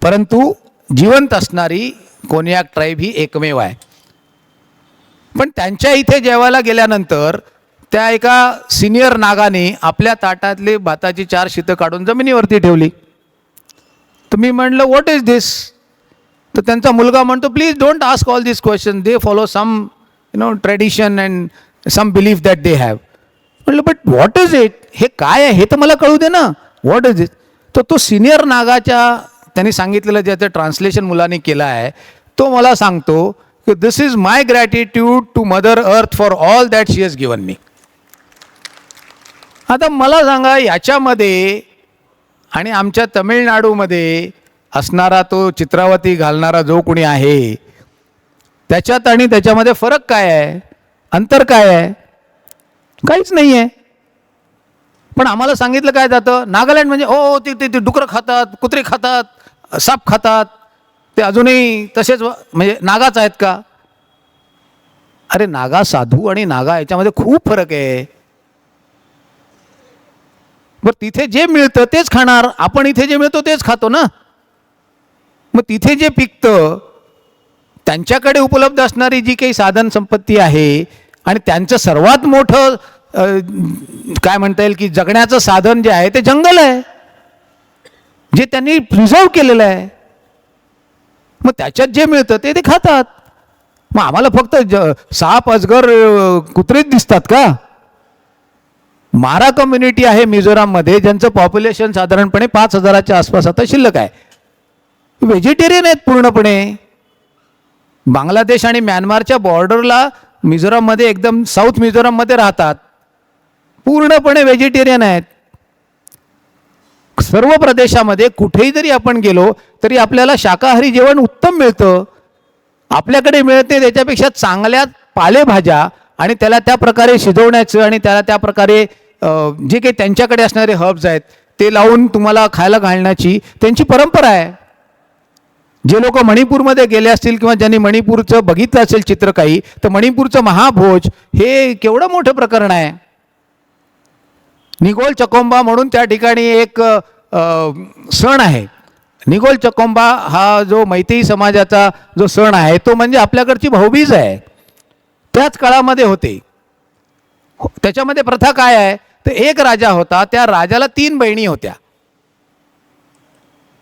परंतु जिवंत असणारी कोनियाक ट्राईब ही एकमेव आहे. पण त्यांच्या इथे जेवायला गेल्यानंतर त्या एका सिनियर नागाने आपल्या ताटातले भाताची 4 शीतं काढून जमिनीवरती ठेवली. तुम्ही म्हणलं व्हॉट इज दिस? तर त्यांचा मुलगा म्हणतो please don't ask all this question, they follow some tradition and some belief that they have. म्हटलं बट व्हॉट इज इट? हे काय आहे हे तर मला कळू दे ना, व्हॉट इज इट? तर तो सिनियर नागाच्या त्यांनी सांगितलेलं ज्याचं ट्रान्सलेशन मुलांनी केलं आहे तो मला सांगतो की this is my gratitude to mother earth for all that she has given me. आता मला सांगा, याच्यामध्ये आणि आमच्या तमिळनाडूमध्ये असणारा तो चित्रावती घालणारा जो कोणी आहे त्याच्यात आणि त्याच्यामध्ये फरक काय आहे, अंतर काय आहे? काहीच नाही आहे. पण आम्हाला सांगितलं काय जातं, नागालँड म्हणजे ओ ते डुकरं खातात, कुत्रे खातात, साप खातात, ते अजूनही तसेच म्हणजे नागाच आहेत का? अरे नागा साधू आणि नागा याच्यामध्ये खूप फरक आहे. बरं तिथे जे मिळतं तेच खाणार, आपण इथे जे मिळतो तेच खातो ना. मग तिथे जे पिकतं, त्यांच्याकडे उपलब्ध असणारी जी काही साधन संपत्ती आहे आणि त्यांचं सर्वात मोठं काय म्हणता येईल की जगण्याचं साधन जे आहे ते जंगल आहे, जे त्यांनी प्रिझर्व केलेलं आहे. मग त्याच्यात जे मिळतं ते खातात. मग आम्हाला फक्त साप, अजगर, कुत्रेच दिसतात का? मारा कम्युनिटी आहे मिझोराममध्ये ज्यांचं पॉप्युलेशन साधारणपणे 5,000च्या आसपास आता शिल्लक आहे. व्हेजिटेरियन आहेत पूर्णपणे. बांगलादेश आणि म्यानमारच्या बॉर्डरला मिझोराममध्ये एकदम साऊथ मिझोराममध्ये राहतात. पूर्णपणे व्हेजिटेरियन आहेत. सर्व प्रदेशामध्ये कुठेही जरी आपण गेलो तरी आपल्याला शाकाहारी जेवण उत्तम मिळतं. आपल्याकडे मिळते त्याच्यापेक्षा चांगल्या पालेभाज्या आणि त्याला त्या प्रकारे शिजवण्याचं आणि त्याला त्या प्रकारे जे काही त्यांच्याकडे असणारे हर्ब्स आहेत ते लावून तुम्हाला खायला घालण्याची त्यांची परंपरा आहे. जे लोक मणिपूरमध्ये गेले असतील किंवा ज्यांनी मणिपूरचं बघितलं असेल चित्र काही, तर मणिपूरचं महाभोज हे केवढं मोठं प्रकरण आहे. निगोल चकोंबा म्हणून त्या ठिकाणी एक सण आहे. निगोल चकोंबा हा जो मैतेई समाजाचा जो सण आहे तो म्हणजे आपल्याकडची भाऊबीज आहे. त्याच काळामध्ये होते. त्याच्यामध्ये प्रथा काय आहे, तर एक राजा होता, त्या राजाला 3 बहिणी होत्या.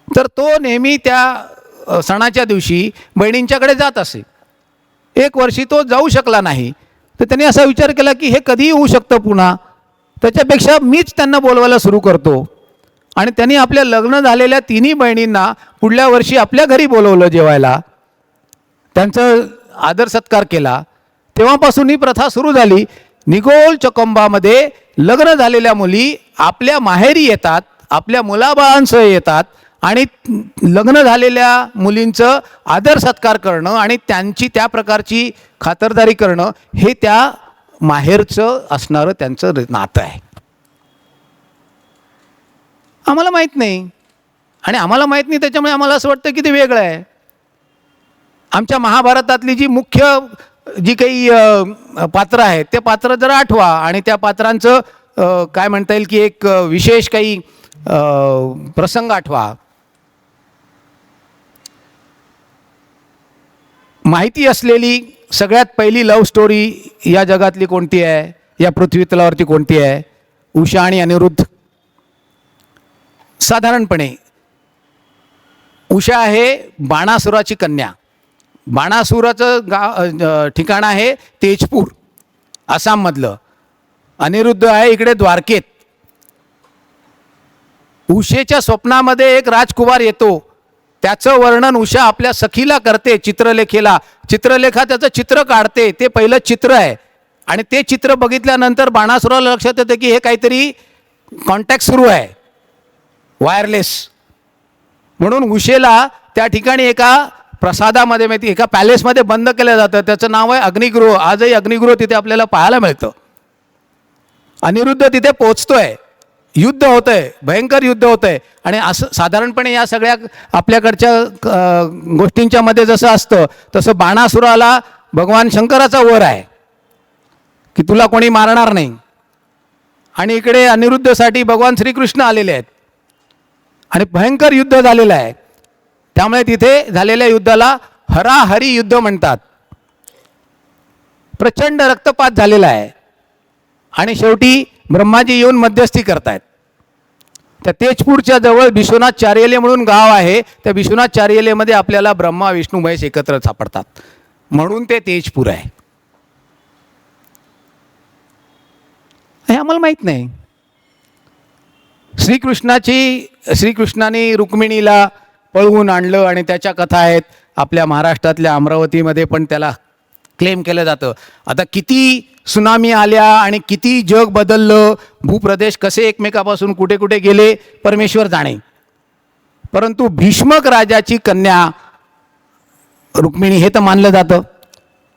तर तो नेहमी त्या सणाच्या दिवशी बहिणींच्याकडे जात असे. एक वर्षी तो जाऊ शकला नाही. तर त्याने असा विचार केला की हे कधीही होऊ शकतं पुन्हा, त्याच्यापेक्षा मीच त्यांना बोलवायला सुरू करतो. आणि त्यांनी आपल्या लग्न झालेल्या 3ही बहिणींना पुढल्या वर्षी आपल्या घरी बोलवलं जेवायला, त्यांचं आदर सत्कार केला. तेव्हापासून ही प्रथा सुरू झाली. निगोल चकोंबामध्ये लग्न झालेल्या मुली आपल्या माहेरी येतात, आपल्या मुलाबाळांसह येतात आणि लग्न झालेल्या मुलींचं आदर सत्कार करणं आणि त्यांची त्या प्रकारची खातरदारी करणं हे त्या माहेरचं असणारं त्यांचं नातं आहे. आम्हाला माहीत नाही आणि आम्हाला माहीत नाही त्याच्यामुळे आम्हाला असं वाटतं की ते वेगळं आहे. आमच्या महाभारतातली जी मुख्य जी काही पात्र आहेत ते पात्र जरा आठवा आणि त्या पात्रांचं काय म्हणता येईल की एक विशेष काही प्रसंग आठवा. माहिती असलेली सगळ्यात पहिली लव्ह स्टोरी या जगातली कोणती आहे, या पृथ्वी तलावरती कोणती आहे? उषा आणि अनिरुद्ध. साधारणपणे उषा आहे बाणासुराची कन्या. बाणासुराचं ठिकाण आहे तेजपूर आसाममधलं. अनिरुद्ध आहे इकडे द्वारकेत. उषेच्या स्वप्नामध्ये एक राजकुमार येतो. त्याचं वर्णन उषा आपल्या सखीला करते चित्रलेखेला. चित्रलेखा त्याचं चित्र काढते. ते पहिलं चित्र आहे आणि ते चित्र बघितल्यानंतर बाणासुराला लक्षात येतं की हे काहीतरी कॉन्टॅक्ट सुरू आहे, वायरलेस. म्हणून उषेला त्या ठिकाणी एका प्रसादामध्ये माहिती एका पॅलेसमध्ये बंद केलं जातं. त्याचं नाव आहे अग्निगृह. आजही अग्निगृह तिथे आपल्याला पाहायला मिळतं. अनिरुद्ध तिथे पोचतोय. युद्ध होतंय, भयंकर युद्ध होतंय. आणि असं साधारणपणे या सगळ्या आपल्याकडच्या गोष्टींच्या मध्ये जसं असतं तसं बाणासुराला भगवान शंकराचा वर आहे की तुला कोणी मारणार नाही. आणि इकडे अनिरुद्धसाठी भगवान श्रीकृष्ण आलेले आहेत आणि भयंकर युद्ध झालेलं आहे. त्यामुळे तिथे झालेल्या युद्धाला हराहरी युद्ध म्हणतात. प्रचंड रक्तपात झालेला आहे आणि शेवटी ब्रह्माजी येऊन मध्यस्थी करतायत. त्या तेजपूरच्या जवळ विश्वनाथ चारियले म्हणून गाव आहे. त्या विश्वनाथ चारियलेमध्ये आपल्याला ब्रह्मा विष्णू महेश एकत्र सापडतात म्हणून ते तेजपूर आहे. हे आम्हाला माहीत नाही. श्रीकृष्णाने रुक्मिणीला पळवून आणलं आणि त्याच्या कथा आहेत. आपल्या महाराष्ट्रातल्या अमरावतीमध्ये पण त्याला क्लेम केलं जातं. आता किती सुनामी आल्या आणि किती जग बदललं, भूप्रदेश कसे एकमेकापासून कुठे कुठे गेले परमेश्वर जाणे. परंतु भीष्मक राजाची कन्या रुक्मिणी हे तर मानलं जातं.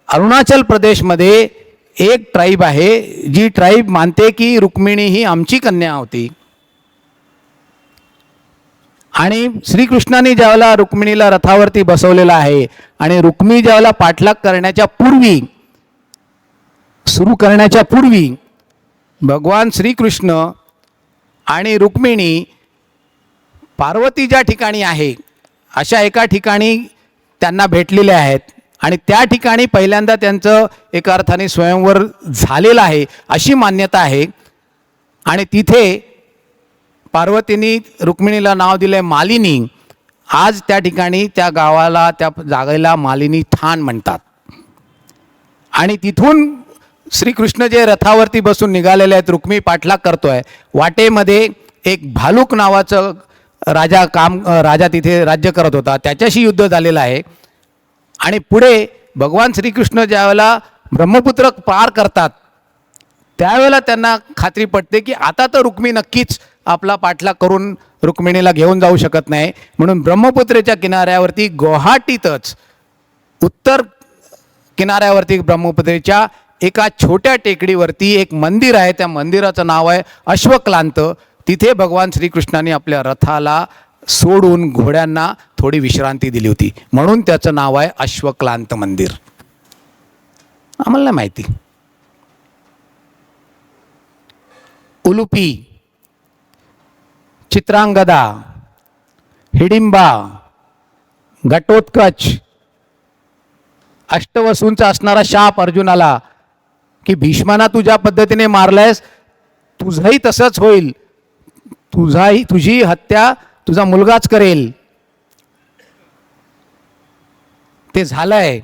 अरुणाचल प्रदेशमध्ये एक ट्राईब आहे जी ट्राईब मानते की रुक्मिणी ही आमची कन्या होती. आणि श्रीकृष्णाने ज्यावेळेला रुक्मिणीला रथावरती बसवलेलं आहे आणि रुक्मिणी ज्यावेळेला पाठलाग सुरू करण्याच्या पूर्वी भगवान श्रीकृष्ण आणि रुक्मिणी पार्वती ज्या ठिकाणी आहे अशा एका ठिकाणी त्यांना भेटलेले आहेत आणि त्या ठिकाणी पहिल्यांदा त्यांचं एका अर्थाने स्वयंवर झालेलं आहे अशी मान्यता आहे. आणि तिथे पार्वतींनी रुक्मिणीला नाव दिलं आहे मालिनी. आज त्या ठिकाणी त्या गावाला त्या जागेला मालिनी ठाण म्हणतात. आणि तिथून श्रीकृष्ण जे रथावरती बसून निघालेले आहेत, रुक्मिणी पाठलाग करतोय. वाटेमध्ये एक भालूक नावाचं राजा तिथे राज्य करत होता. त्याच्याशी युद्ध झालेलं आहे. आणि पुढे भगवान श्रीकृष्ण ज्यावेळेला ब्रह्मपुत्र पार करतात त्यावेळेला त्यांना खात्री पटते की आता तर रुक्मी नक्कीच आपला पाठलाग करून रुक्मिणीला घेऊन जाऊ शकत नाही. म्हणून ब्रह्मपुत्रेच्या किनाऱ्यावरती गुवाहाटीतच उत्तर किनाऱ्यावरती ब्रह्मपुत्रेच्या एका छोट्या टेकडीवरती एक मंदिर आहे. त्या मंदिराचं नाव आहे अश्वक्लांत. तिथे भगवान श्रीकृष्णाने आपल्या रथाला सोडून घोड्यांना थोडी विश्रांती दिली होती, म्हणून त्याचं नाव आहे अश्वक्लांत मंदिर. आम्हाला नाही माहिती. उलुपी, चित्रांगदा, हिडिंबा, घटोत्कच, अष्टवसूंचा असणारा शाप अर्जुनाला की भीष्माना तू ज्या पद्धतीने मारलायस तुझंही तसंच होईल, तुझी हत्या तुझा मुलगाच करेल, ते झालंय.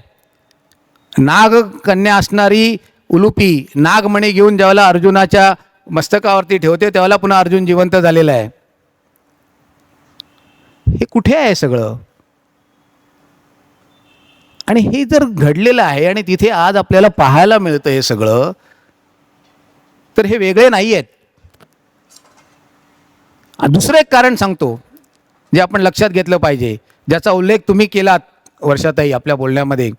नाग कन्या असणारी उलुपी नागमणी घेऊन ज्यावेळेला अर्जुनाच्या मस्तकावरती ठेवते त्यावेळेला पुन्हा अर्जुन जिवंत झालेला आहे. हे कुठे आहे सगळं? आणि हे जर घडलेलं आहे आणि तिथे आज आपल्याला पाहायला मिळतं हे सगळं, तर हे वेगळे नाही आहेत. दुसरं एक कारण सांगतो जे आपण लक्षात घेतलं पाहिजे, ज्याचा उल्लेख तुम्ही केलात वर्षाताई आपल्या बोलण्यामध्ये.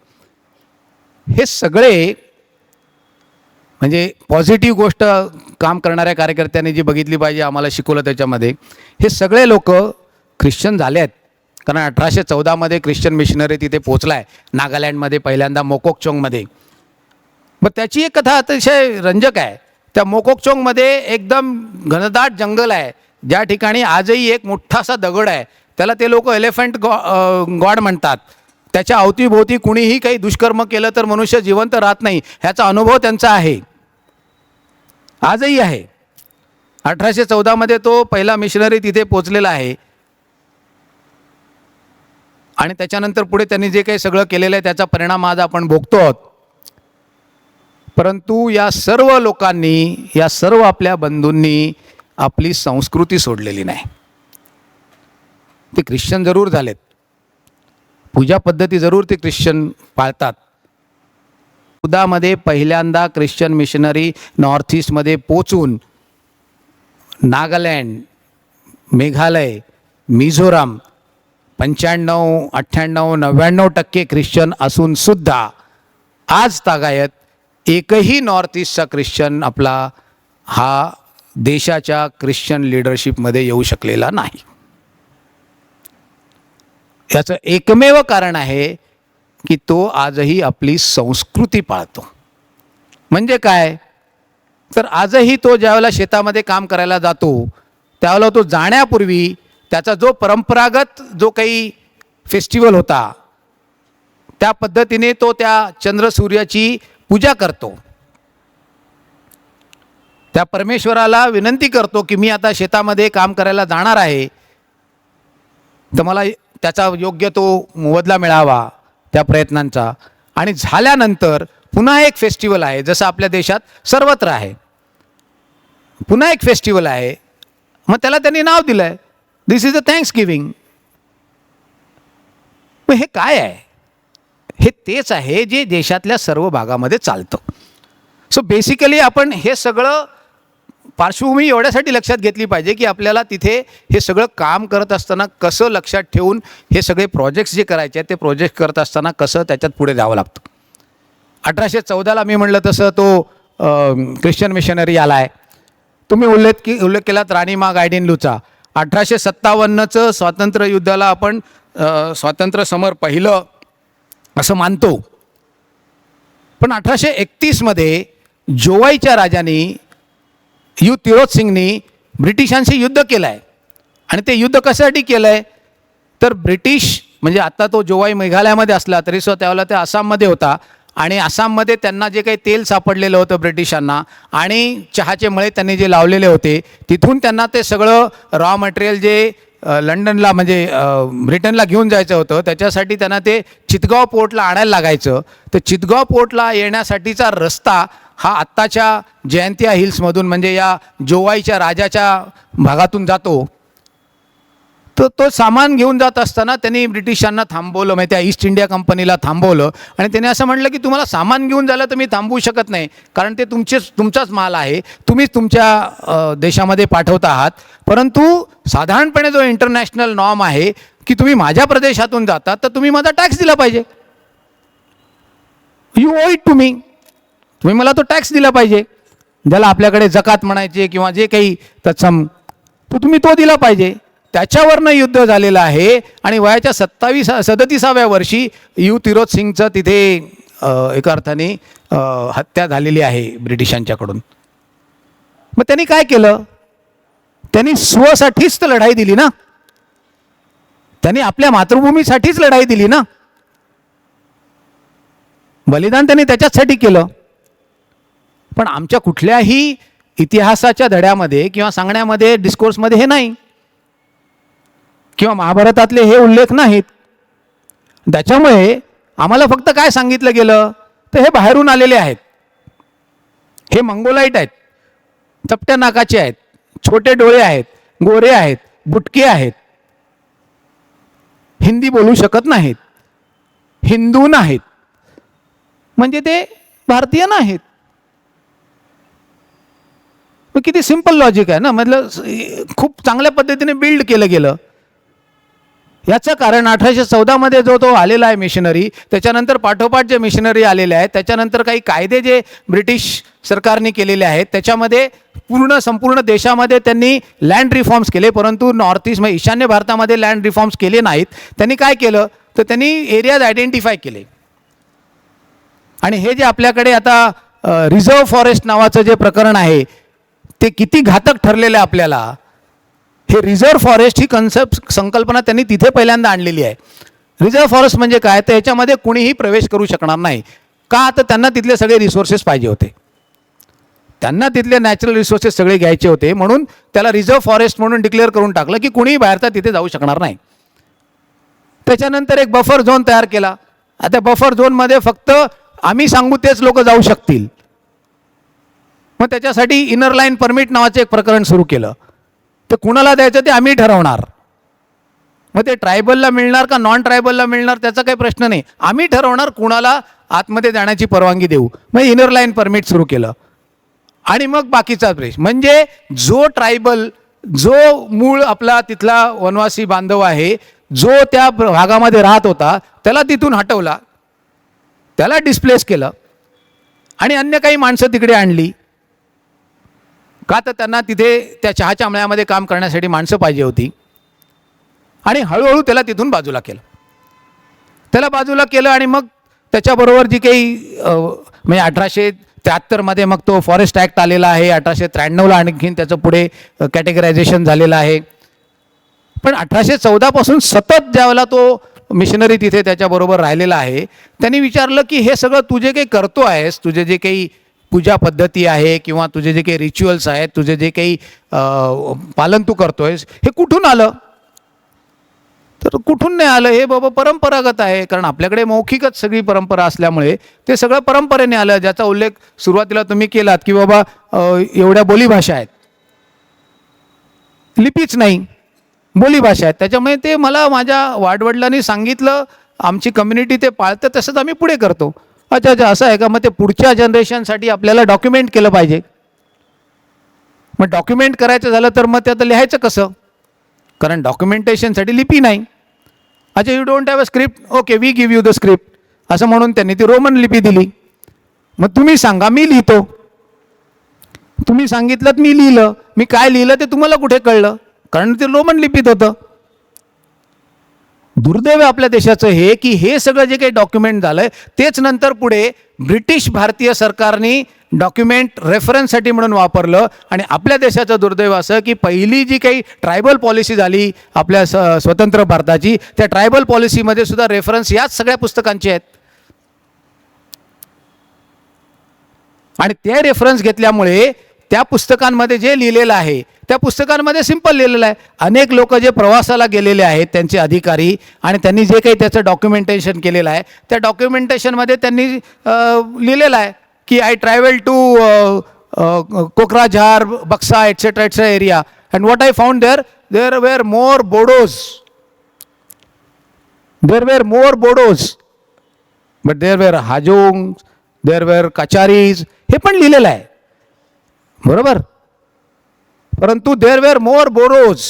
हे सगळे म्हणजे पॉझिटिव्ह गोष्ट काम करणाऱ्या कार्यकर्त्यांनी जी बघितली पाहिजे, आम्हाला शिकवलं त्याच्यामध्ये, हे सगळे लोक ख्रिश्चन झाले आहेत. कारण 1814मध्ये ख्रिश्चन मिशनरी तिथे पोचला आहे नागालँडमध्ये पहिल्यांदा मोकोकचोंगमध्ये. मग त्याची एक कथा अतिशय रंजक आहे. त्या मोकोकचोंगमध्ये एकदम घनदाट जंगल आहे, ज्या ठिकाणी आजही एक मोठासा दगड आहे, त्याला ते लोक एलिफंट गॉड म्हणतात. त्याच्या अवतीभोवती कुणीही काही दुष्कर्म केलं तर मनुष्य जिवंत राहत नाही, ह्याचा अनुभव त्यांचा आहे, आजही आहे. 1814मध्ये तो पहिला मिशनरी तिथे पोचलेला आहे आणि त्याच्यानंतर पुढे त्यांनी जे काही सगळं केलेलं आहे त्याचा परिणाम आज आपण भोगतो आहोत. परंतु या सर्व लोकांनी, या सर्व आपल्या बंधूंनी आपली संस्कृती सोडलेली नाही. ते ख्रिश्चन जरूर झालेत, पूजा पद्धती जरूर ते ख्रिश्चन पाळतात. उदामध्ये पहिल्यांदा ख्रिश्चन मिशनरी नॉर्थ ईस्टमध्ये पोचून नागालँड, मेघालय, मिझोराम 95, 98, 99% ख्रिश्चन असून सुद्धा आज तागायत एकही नॉर्थ ईस्टचा ख्रिश्चन आपला हा देशाच्या ख्रिश्चन लिडरशिपमध्ये येऊ शकलेला नाही. याचं एकमेव कारण आहे की तो आजही आपली संस्कृती पाळतो. म्हणजे काय तर आजही तो ज्यावेळेला शेतामध्ये काम करायला जातो त्यावेळेला तो जाण्यापूर्वी त्याचा जो परंपरागत जो काही फेस्टिवल होता त्या पद्धतीने तो त्या चंद्रसूर्याची पूजा करतो. त्या परमेश्वराला विनंती करतो की मी आता शेतामध्ये काम करायला जाणार आहे, तर मला त्याचा योग्य तो मोबदला मिळावा त्या प्रयत्नांचा. आणि झाल्यानंतर पुन्हा एक फेस्टिवल आहे, जसं आपल्या देशात सर्वत्र आहे, पुन्हा एक फेस्टिवल आहे. मग त्याला त्यांनी नाव दिलं आहे दिस इज अ थँक्सगिव्हिंग. मग हे काय आहे? हे तेच आहे जे देशातल्या सर्व भागामध्ये चालतं. सो बेसिकली आपण हे सगळं पार्श्वभूमी एवढ्यासाठी लक्षात घेतली पाहिजे की आपल्याला तिथे हे सगळं काम करत असताना कसं लक्षात ठेवून हे सगळे प्रोजेक्ट्स जे करायचे आहेत ते प्रोजेक्ट करत असताना कसं त्याच्यात पुढे जावं लागतं. 1814ला मी म्हणलं तसं तो ख्रिश्चन मिशनरी आला आहे. तुम्ही उल्लेख केलात राणीमा गायडिनलूचा. 1857चं स्वातंत्र्य युद्धाला आपण स्वातंत्र्य समर पहिलं असं मानतो, पण 1831मध्ये जोवाईच्या राजांनी तिरोत सिंगनी ब्रिटिशांशी युद्ध केलं आहे. आणि ते युद्ध कशासाठी केलं आहे तर ब्रिटिश म्हणजे आता तो जोवाई मेघालयामध्ये असला तरी सुद्धा त्यावेळेला ते आसाममध्ये होता आणि आसाममध्ये त्यांना जे काही तेल सापडलेलं होतं ब्रिटिशांना आणि चहाचे मळे त्यांनी जे लावलेले होते तिथून त्यांना ते सगळं रॉ मटेरियल जे लंडनला म्हणजे ब्रिटनला घेऊन जायचं होतं त्याच्यासाठी त्यांना ते चितगाव पोर्टला आणायला लागायचं. तर चितगाव पोर्टला येण्यासाठीचा रस्ता हा आत्ताच्या जयंतिया हिल्समधून म्हणजे या जोवाईच्या राजाच्या भागातून जातो. तो सामान घेऊन जात असताना त्यांनी ब्रिटिशांना थांबवलं, म्हणजे त्या ईस्ट इंडिया कंपनीला थांबवलं आणि त्याने असं म्हटलं की तुम्हाला सामान घेऊन जायला तर मी थांबवू शकत नाही, कारण ते तुमचाच माल आहे, तुम्हीच तुमच्या देशामध्ये पाठवत आहात, परंतु साधारणपणे जो इंटरनॅशनल नॉर्म आहे की तुम्ही माझ्या प्रदेशातून जातात तर तुम्ही माझा टॅक्स दिला पाहिजे, you owe it to me, तुम्ही मला तो टॅक्स दिला पाहिजे, ज्याला आपल्याकडे जकात म्हणायचे किंवा जे काही तत्सम, तो तुम्ही तो दिला पाहिजे. त्याच्यावरनं युद्ध झालेलं आहे आणि वयाच्या 37व्या वर्षी यू तिरोध सिंगचं तिथे एका अर्थाने हत्या झालेली आहे ब्रिटिशांच्याकडून. मग त्यांनी काय केलं, त्यांनी स्वसाठीच तर लढाई दिली ना, त्यांनी आपल्या मातृभूमीसाठीच लढाई दिली ना, बलिदान त्यांनी त्याच्याचसाठी केलं. पण आमच्या कुठल्याही इतिहासाच्या धड्यामध्ये किंवा सांगण्यामध्ये डिस्कोर्समध्ये हे नाही, किंवा महाभारतातले हे उल्लेख नाहीत. त्याच्यामुळे आम्हाला फक्त काय सांगितलं गेलं तर हे बाहेरून आलेले आहेत, हे मंगोलाईट आहेत, चपट्या नाकाचे आहेत, छोटे डोळे आहेत, गोरे आहेत, बुटके आहेत, हिंदी बोलू शकत नाहीत, हिंदू नाहीत, म्हणजे ते भारतीय नाहीत. मग किती सिंपल लॉजिक आहे ना, मतलब खूप चांगल्या पद्धतीने बिल्ड केलं गेलं. याचं कारण 1814 मध्ये तो आलेला आहे मिशनरी, त्याच्यानंतर पाठोपाठ जे मिशनरी आलेले आहेत, त्याच्यानंतर काही कायदे जे ब्रिटिश सरकारने केलेले आहेत, त्याच्यामध्ये संपूर्ण देशामध्ये त्यांनी लँड रिफॉर्म्स केले, परंतु नॉर्थ ईस्ट म्हणजे ईशान्य भारतामध्ये लँड रिफॉर्म्स केले नाहीत. त्यांनी काय केलं तर त्यांनी एरियाज आयडेंटिफाय केले. आणि हे जे आपल्याकडे आता रिझर्व्ह फॉरेस्ट नावाचं जे प्रकरण आहे ते किती घातक ठरलेलं आहे आपल्याला. हे रिझर्व्ह फॉरेस्ट ही संकल्पना त्यांनी तिथे पहिल्यांदा आणलेली आहे. रिझर्व्ह फॉरेस्ट म्हणजे काय तर याच्यामध्ये कुणीही प्रवेश करू शकणार नाही. का तर त्यांना तिथले सगळे रिसोर्सेस पाहिजे होते, त्यांना तिथले नॅचरल रिसोर्सेस सगळे घ्यायचे होते, म्हणून त्याला रिझर्व्ह फॉरेस्ट म्हणून डिक्लेअर करून टाकलं की कुणीही बाहेरचा तिथे जाऊ शकणार नाही. त्याच्यानंतर एक बफर झोन तयार केला. आता बफर झोनमध्ये फक्त आम्ही सांगू तेच लोक जाऊ शकतील. मग त्याच्यासाठी इनर लाईन परमिट नावाचं एक प्रकरण सुरू केलं. ते कुणाला द्यायचं ते आम्ही ठरवणार. मग ते ट्रायबलला मिळणार का नॉन ट्रायबलला मिळणार त्याचा काही प्रश्न नाही, आम्ही ठरवणार कुणाला आतमध्ये जाण्याची परवानगी देऊ. मग इनर लाईन परमिट सुरू केलं. आणि मग बाकीचा प्रदेश म्हणजे जो ट्रायबल, जो मूळ आपला तिथला वनवासी बांधव आहे, जो त्या भागामध्ये राहत होता, त्याला तिथून हटवला, त्याला डिस्प्लेस केलं आणि अन्य काही माणसं तिकडे आणली. का तर त्यांना तिथे त्या चहाच्या मळ्यामध्ये काम करण्यासाठी माणसं पाहिजे होती. आणि हळूहळू त्याला तिथून बाजूला केलं. आणि मग त्याच्याबरोबर जी काही म्हणजे 1873 मग तो फॉरेस्ट ॲक्ट आलेला आहे. 1893 आणखीन त्याचं पुढे कॅटेगरायझेशन झालेलं आहे. पण 1814 पासून सतत ज्यावेळेला तो मिशनरी तिथे त्याच्याबरोबर राहिलेला आहे, त्यांनी विचारलं की हे सगळं तू जे काही करतो आहेस, तुझे जे काही पूजा पद्धती आहे किंवा तुझे जे काही रिच्युअल्स आहेत, तुझे जे काही पालन तू करतोयस, हे कुठून आलं. तर कुठून नाही आलं, हे बाबा परंपरागत आहे. कारण आपल्याकडे मौखिकच सगळी परंपरा असल्यामुळे ते सगळं परंपरेने आलं. ज्याचा उल्लेख सुरुवातीला तुम्ही केलात की बाबा एवढ्या बोलीभाषा आहेत, लिपीच नाही, बोलीभाषा आहेत. त्याच्यामुळे ते मला माझ्या वाडवडिलांनी सांगितलं, आमची कम्युनिटी ते पाळतं, तसंच आम्ही पुढे करतो. अच्छा असं आहे का. मग ते पुढच्या जनरेशनसाठी आपल्याला डॉक्युमेंट केलं पाहिजे. मग डॉक्युमेंट करायचं झालं तर मग ते आता लिहायचं कसं, कारण डॉक्युमेंटेशनसाठी लिपी नाही. अच्छा, you don't have a script, okay we give you the script, असं म्हणून त्यांनी ती रोमन लिपी दिली. मग तुम्ही सांगा, मी लिहितो. तुम्ही सांगितलं मी लिहिलं, मी काय लिहिलं ते तुम्हाला कुठे कळलं, कारण ते रोमन लिपीत होतं. दुर्दैव आपल्या देशाचं हे की हे सगळं जे काही डॉक्युमेंट झालंय तेच नंतर पुढे ब्रिटिश भारतीय सरकारने डॉक्युमेंट रेफरन्ससाठी म्हणून वापरलं. आणि आपल्या देशाचं दुर्दैव असं की पहिली जी काही ट्रायबल पॉलिसी झाली आपल्या स्वतंत्र भारताची, त्या ट्रायबल पॉलिसीमध्ये सुद्धा रेफरन्स याच सगळ्या पुस्तकांचे आहेत. आणि ते रेफरन्स घेतल्यामुळे त्या पुस्तकांमध्ये जे लिहिलेलं आहे त्या पुस्तकांमध्ये सिंपल लिहिलेलं आहे. अनेक लोक जे प्रवासाला गेलेले आहेत त्यांचे अधिकारी, आणि त्यांनी जे काही त्याचं डॉक्युमेंटेशन केलेलं आहे त्या डॉक्युमेंटेशनमध्ये त्यांनी लिहिलेलं आहे की I travel to Kokrajhar, Baksa etcetera etcetera area, and what I found there were more Bodos. There were more Bodos, but there were Hajong, there were Kacharis, हे पण लिहिलेलं आहे, बरोबर. परंतु there were more Bodos,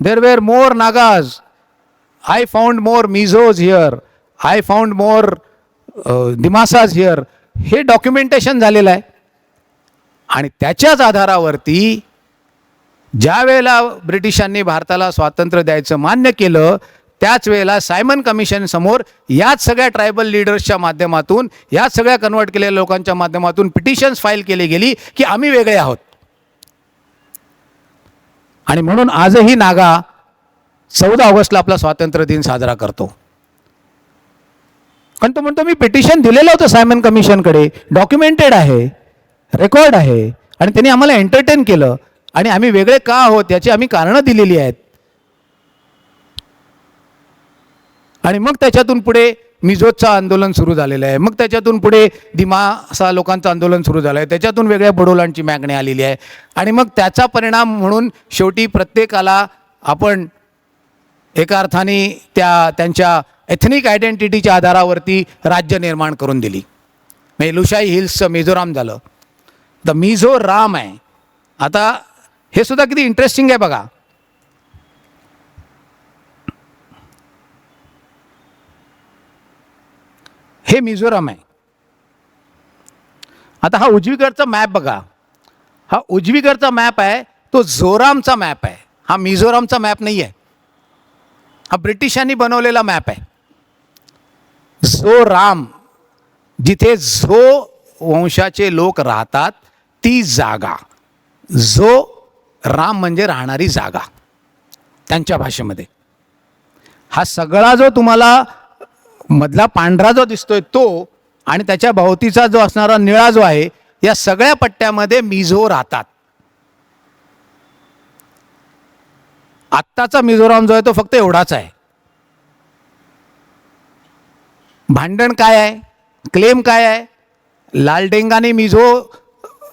there were more Nagas. I found more Mizos here, I found more Dimasas here. हे documentation झालेलं आहे. आणि त्याच्याच आधारावरती ज्या वेळेला ब्रिटिशांनी भारताला स्वातंत्र्य द्यायचं मान्य केलं, त्याच वेळेला सायमन कमिशन समोर याच सगळ्या ट्रायबल लीडर्सच्या माध्यमातून, याच सगळ्या कन्वर्ट केलेल्या लोकांच्या माध्यमातून पिटिशन्स फाईल केली गेली की आम्ही वेगळे आहोत. आणि म्हणून आजही नागा 14 ऑगस्टला आपला स्वातंत्र्य दिन साजरा करतो. पण तो म्हणतो मी पिटिशन दिलेलं होतं सायमन कमिशनकडे, डॉक्युमेंटेड आहे, रेकॉर्ड आहे, आणि त्यांनी आम्हाला एंटरटेन केलं, आणि आम्ही वेगळे का आहोत याची आम्ही कारणं दिलेली आहेत. आणि मग त्याच्यातून पुढे मिझोचं आंदोलन सुरू झालेलं आहे, मग त्याच्यातून पुढे दिमासा लोकांचं आंदोलन सुरू झालं आहे, त्याच्यातून वेगळ्या बडोलांची मागणी आलेली आहे. आणि मग त्याचा परिणाम म्हणून शेवटी प्रत्येकाला आपण एका अर्थाने त्यांच्या एथनिक आयडेंटिटीच्या आधारावरती राज्य निर्माण करून दिली. म्हणजे लुशाई हिल्सचं मिझोराम झालं, द मिझोराम आहे. आता हे सुद्धा किती इंटरेस्टिंग आहे बघा. हे मिझोराम आहे. आता हा उजवीकडचा मॅप बघा, हा उजवीकडचा मॅप आहे तो झोरामचा मॅप आहे, हा मिझोरामचा मॅप नाही आहे. हा ब्रिटिशांनी बनवलेला मॅप आहे. झोराम, जिथे झो वंशाचे लोक राहतात ती जागा. झो राम म्हणजे राहणारी जागा त्यांच्या भाषेमध्ये. हा सगळा जो तुम्हाला मधला पांढरा जो दिसतोय तो, आणि त्याच्या भोवतीचा जो असणारा निळा जो आहे, या सगळ्या पट्ट्यामध्ये मिझो राहतात. आत्ताचा मिझोराम जो आहे तो फक्त एवढाच आहे. भांडण काय आहे, क्लेम काय आहे? लालडेंगाने मिझो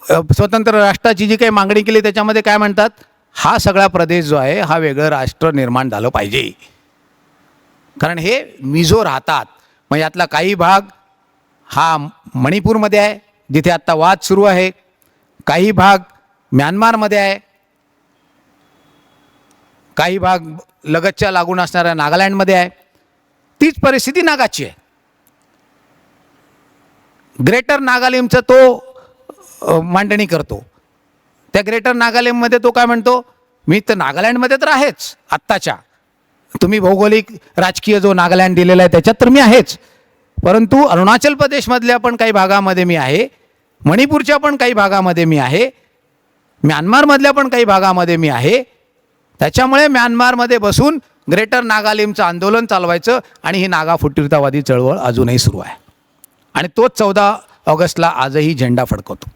स्वतंत्र राष्ट्राची जी काही मागणी केली त्याच्यामध्ये काय म्हणतात, हा सगळा प्रदेश जो आहे हा वेगळं राष्ट्र निर्माण झालं पाहिजे, कारण हे मिझो राहतात. मग यातला काही भाग हा मणिपूरमध्ये आहे जिथे आत्ता वाद सुरू आहे, काही भाग म्यानमारमध्ये आहे, काही भाग लगतच्या लागून असणाऱ्या नागालँडमध्ये आहे. तीच परिस्थिती नागाची आहे. ग्रेटर नागालँडचं तो मांडणी करतो. त्या ग्रेटर नागालँडमध्ये तो काय म्हणतो, मी तर नागालँडमध्ये तर आहेच आत्ताच्या, तुम्ही भौगोलिक राजकीय जो नागालँड दिलेला आहे त्याच्यात तर मी आहेच, परंतु अरुणाचल प्रदेशमधल्या पण काही भागामध्ये मी आहे, मणिपूरच्या पण काही भागामध्ये मी आहे, म्यानमारमधल्या पण काही भागामध्ये मी आहे. त्याच्यामुळे म्यानमारमध्ये बसून ग्रेटर नागालँडचं आंदोलन चालवायचं, आणि ही नागा फुटीरतावादी चळवळ अजूनही सुरू आहे. आणि तोच 14 ऑगस्टला आजही झेंडा फडकवतो.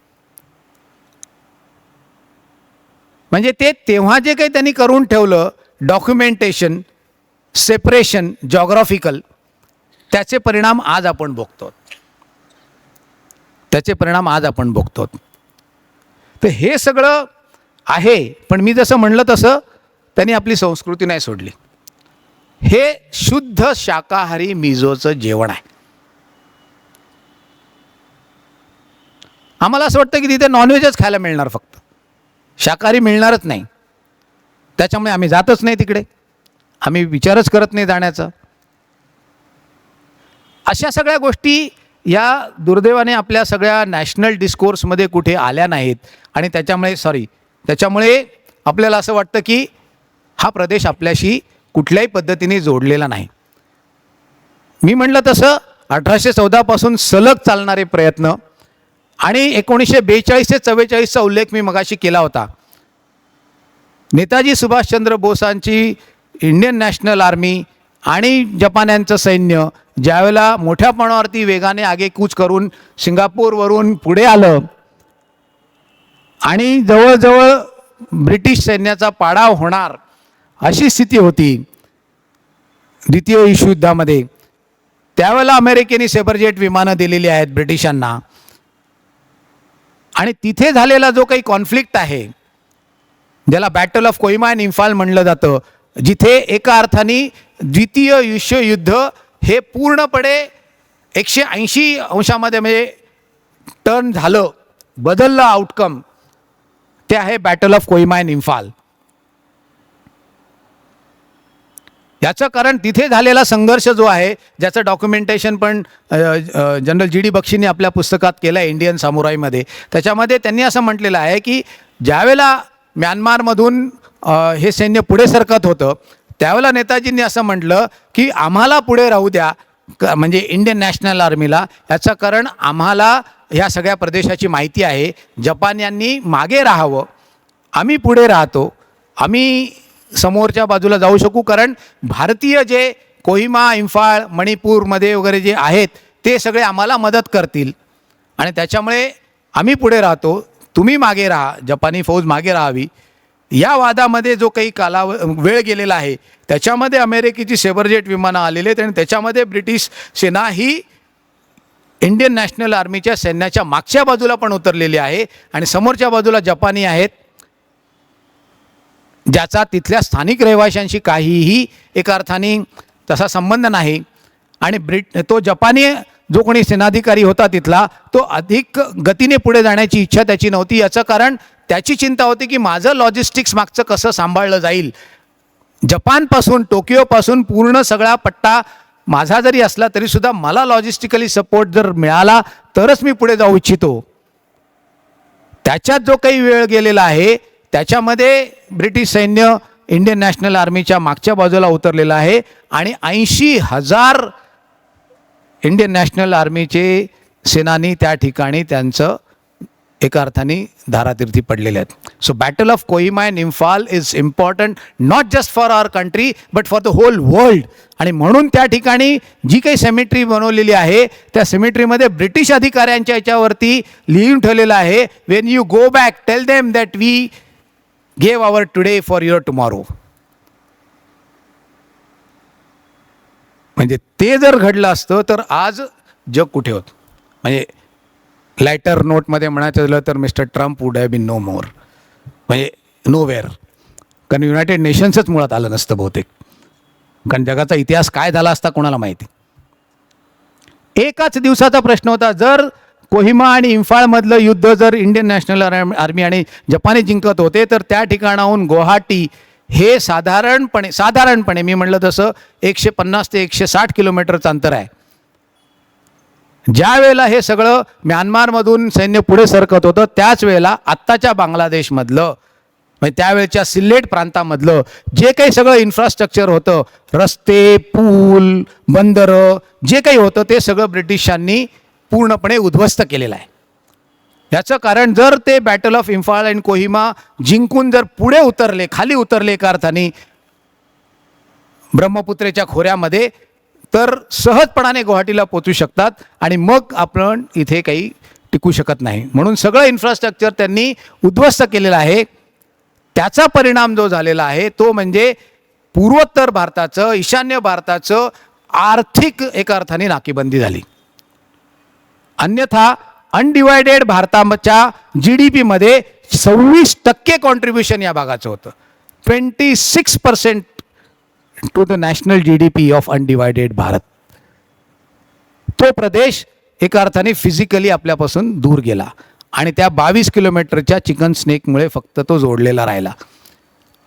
म्हणजे ते तेव्हा जे काही त्यांनी करून ठेवलं डॉक्युमेंटेशन, सेपरेशन, जॉग्राफिकल, त्याचे परिणाम आज आपण भोगतो. त्याचे परिणाम आज आपण भोगतो. तर हे सगळं आहे, पण मी जसं म्हणलं तसं त्यांनी आपली संस्कृती नाही सोडली. हे शुद्ध शाकाहारी मिझोचं जेवण आहे. आम्हाला असं वाटतं की तिथे नॉनव्हेजच खायला मिळणार, फक्त शाकाहारी मिळणारच नाही. त्याच्यामुळे आम्ही जातच नाही तिकडे, आम्ही विचारच करत नाही जाण्याचा. अशा सगळ्या गोष्टी या दुर्दैवाने आपल्या सगळ्या नॅशनल डिस्कोर्समध्ये कुठे आल्या नाहीत. आणि त्याच्यामुळे आपल्याला असं वाटतं की हा प्रदेश आपल्याशी कुठल्याही पद्धतीने जोडलेला नाही. मी म्हटलं तसं 1814 पासून सलग चालणारे प्रयत्न, आणि 1942 ते 44चा उल्लेख मी मगाशी केला होता. नेताजी सुभाषचंद्र बोसांची इंडियन नॅशनल आर्मी आणि जपान्यांचं सैन्य ज्यावेळेला मोठ्या प्रमाणावरती वेगाने आगेकूच करून सिंगापूरवरून पुढे आलं, आणि जवळजवळ ब्रिटिश सैन्याचा पाडाव होणार अशी स्थिती होती द्वितीय विश्वयुद्धामध्ये, त्यावेळेला अमेरिकेने सेबरजेट विमानं दिलेली आहेत ब्रिटिशांना. आणि तिथे झालेला जो काही कॉन्फ्लिक्ट आहे, ज्याला battle of Kohima and Imphal म्हणलं जातं, जिथे एका अर्थाने द्वितीय विश्वयुद्ध हे पूर्णपणे 180 अंशामध्ये म्हणजे टर्न झालं, बदललं आउटकम, ते आहे battle of Kohima and Imphal. याचं कारण तिथे झालेला संघर्ष जो आहे, ज्याचं डॉक्युमेंटेशन पण जनरल जी डी बक्षींनी आपल्या पुस्तकात केलं आहे इंडियन सामुराईमध्ये. त्याच्यामध्ये त्यांनी असं म्हटलेलं आहे की ज्यावेळेला म्यानमारमधून हे सैन्य पुढे सरकत होतं, त्यावेळेला नेताजींनी असं म्हटलं की आम्हाला पुढे राहू द्या, म्हणजे इंडियन नॅशनल आर्मीला. याचं कारण आम्हाला ह्या सगळ्या प्रदेशाची माहिती आहे, जपान्यांनी मागे राहावं, आम्ही पुढे राहतो, आम्ही समोरच्या बाजूला जाऊ शकू, कारण भारतीय जे कोहिमा, इम्फाळ, मणिपूरमध्ये वगैरे जे आहेत ते सगळे आम्हाला मदत करतील आणि त्याच्यामुळे आम्ही पुढे राहतो, तुम्ही मागे राहा, जपानी फौज मागे राहावी. या वादामध्ये जो काही वेळ गेलेला आहे, त्याच्यामध्ये अमेरिकेची सेबरजेट विमानं आलेली आहेत आणि त्याच्यामध्ये ब्रिटिश सेना ही इंडियन नॅशनल आर्मीच्या सैन्याच्या मागच्या बाजूला पण उतरलेली आहे आणि समोरच्या बाजूला जपानी आहेत, ज्याचा तिथल्या स्थानिक रहिवाशांशी काहीही एका अर्थाने तसा संबंध नाही. आणि तो जपानी जो कोणी सेनाधिकारी होता तिथला, तो अधिक गतीने पुढे जाण्याची इच्छा त्याची नव्हती. याचं कारण त्याची चिंता होती की माझं लॉजिस्टिक्स मागचं कसं सांभाळलं जाईल. जपानपासून, टोकियोपासून पूर्ण सगळा पट्टा माझा जरी असला तरीसुद्धा मला लॉजिस्टिकली सपोर्ट जर मिळाला तरच मी पुढे जाऊ इच्छितो. त्याच्यात जो काही वेळ गेलेला आहे त्याच्यामध्ये ब्रिटिश सैन्य इंडियन नॅशनल आर्मीच्या मागच्या बाजूला उतरलेलं आहे आणि 80,000 इंडियन नॅशनल आर्मीचे सेनानी त्या ठिकाणी त्यांचं एका अर्थाने धारातीर्थी पडलेले आहेत. So battle of Kohima and Imphal is important not just for our country but for the whole world. आणि म्हणून त्या ठिकाणी जी काही सेमिट्री बनवलेली आहे त्या सेमिट्रीमध्ये ब्रिटिश अधिकाऱ्यांच्या याच्यावरती लिहून ठेवलेलं आहे, when you go back tell them that we gave our today for your tomorrow. म्हणजे ते जर घडलं असतं तर आज जग कुठे होतं. म्हणजे लायटर नोटमध्ये म्हणायचं झालं तर Mister Trump would have been no more, म्हणजे नो वेअर. कारण युनायटेड नेशन्सच मुळात आलं नसतं बहुतेक, कारण जगाचा इतिहास काय झाला असता कोणाला माहिती. एकाच दिवसाचा प्रश्न होता. जर कोहिमा आणि इम्फाळमधलं युद्ध जर इंडियन नॅशनल आर्मी आणि जपानी जिंकत होते तर त्या ठिकाणाहून गुवाहाटी हे साधारणपणे मी म्हटलं तसं 150 ते 160 किलोमीटरचं अंतर आहे. ज्या वेळेला हे सगळं म्यानमारमधून सैन्य पुढे सरकत होतं त्याच वेळेला आत्ताच्या बांगलादेशमधलं, म्हणजे त्यावेळेच्या सिल्लेट प्रांतामधलं जे काही सगळं इन्फ्रास्ट्रक्चर होतं, रस्ते, पूल, बंदरं, जे काही होतं ते सगळं ब्रिटिशांनी पूर्णपणे उद्ध्वस्त केलेलं आहे. याचं कारण जर ते battle of Imphal and Kohima जिंकून जर पुढे उतरले, खाली उतरले एका अर्थाने ब्रह्मपुत्रेच्या खोऱ्यामध्ये, तर सहजपणाने गुवाहाटीला पोचू शकतात आणि मग आपण इथे काही टिकू शकत नाही. म्हणून सगळं इन्फ्रास्ट्रक्चर त्यांनी उद्ध्वस्त केलेलं आहे. त्याचा परिणाम जो झालेला आहे तो म्हणजे पूर्वोत्तर भारताचं, ईशान्य भारताचं आर्थिक एका अर्थाने नाकीबंदी झाली. अन्यथा अनडिवायडेड भारताच्या GDPमध्ये 26% कॉन्ट्रीब्युशन या भागाचं होतं. 26% to the national GDP of undivided Bharat. तो प्रदेश एका अर्थाने फिजिकली आपल्यापासून दूर गेला आणि त्या 22 किलोमीटरच्या चिकन स्नेकमुळे फक्त तो जोडलेला राहिला.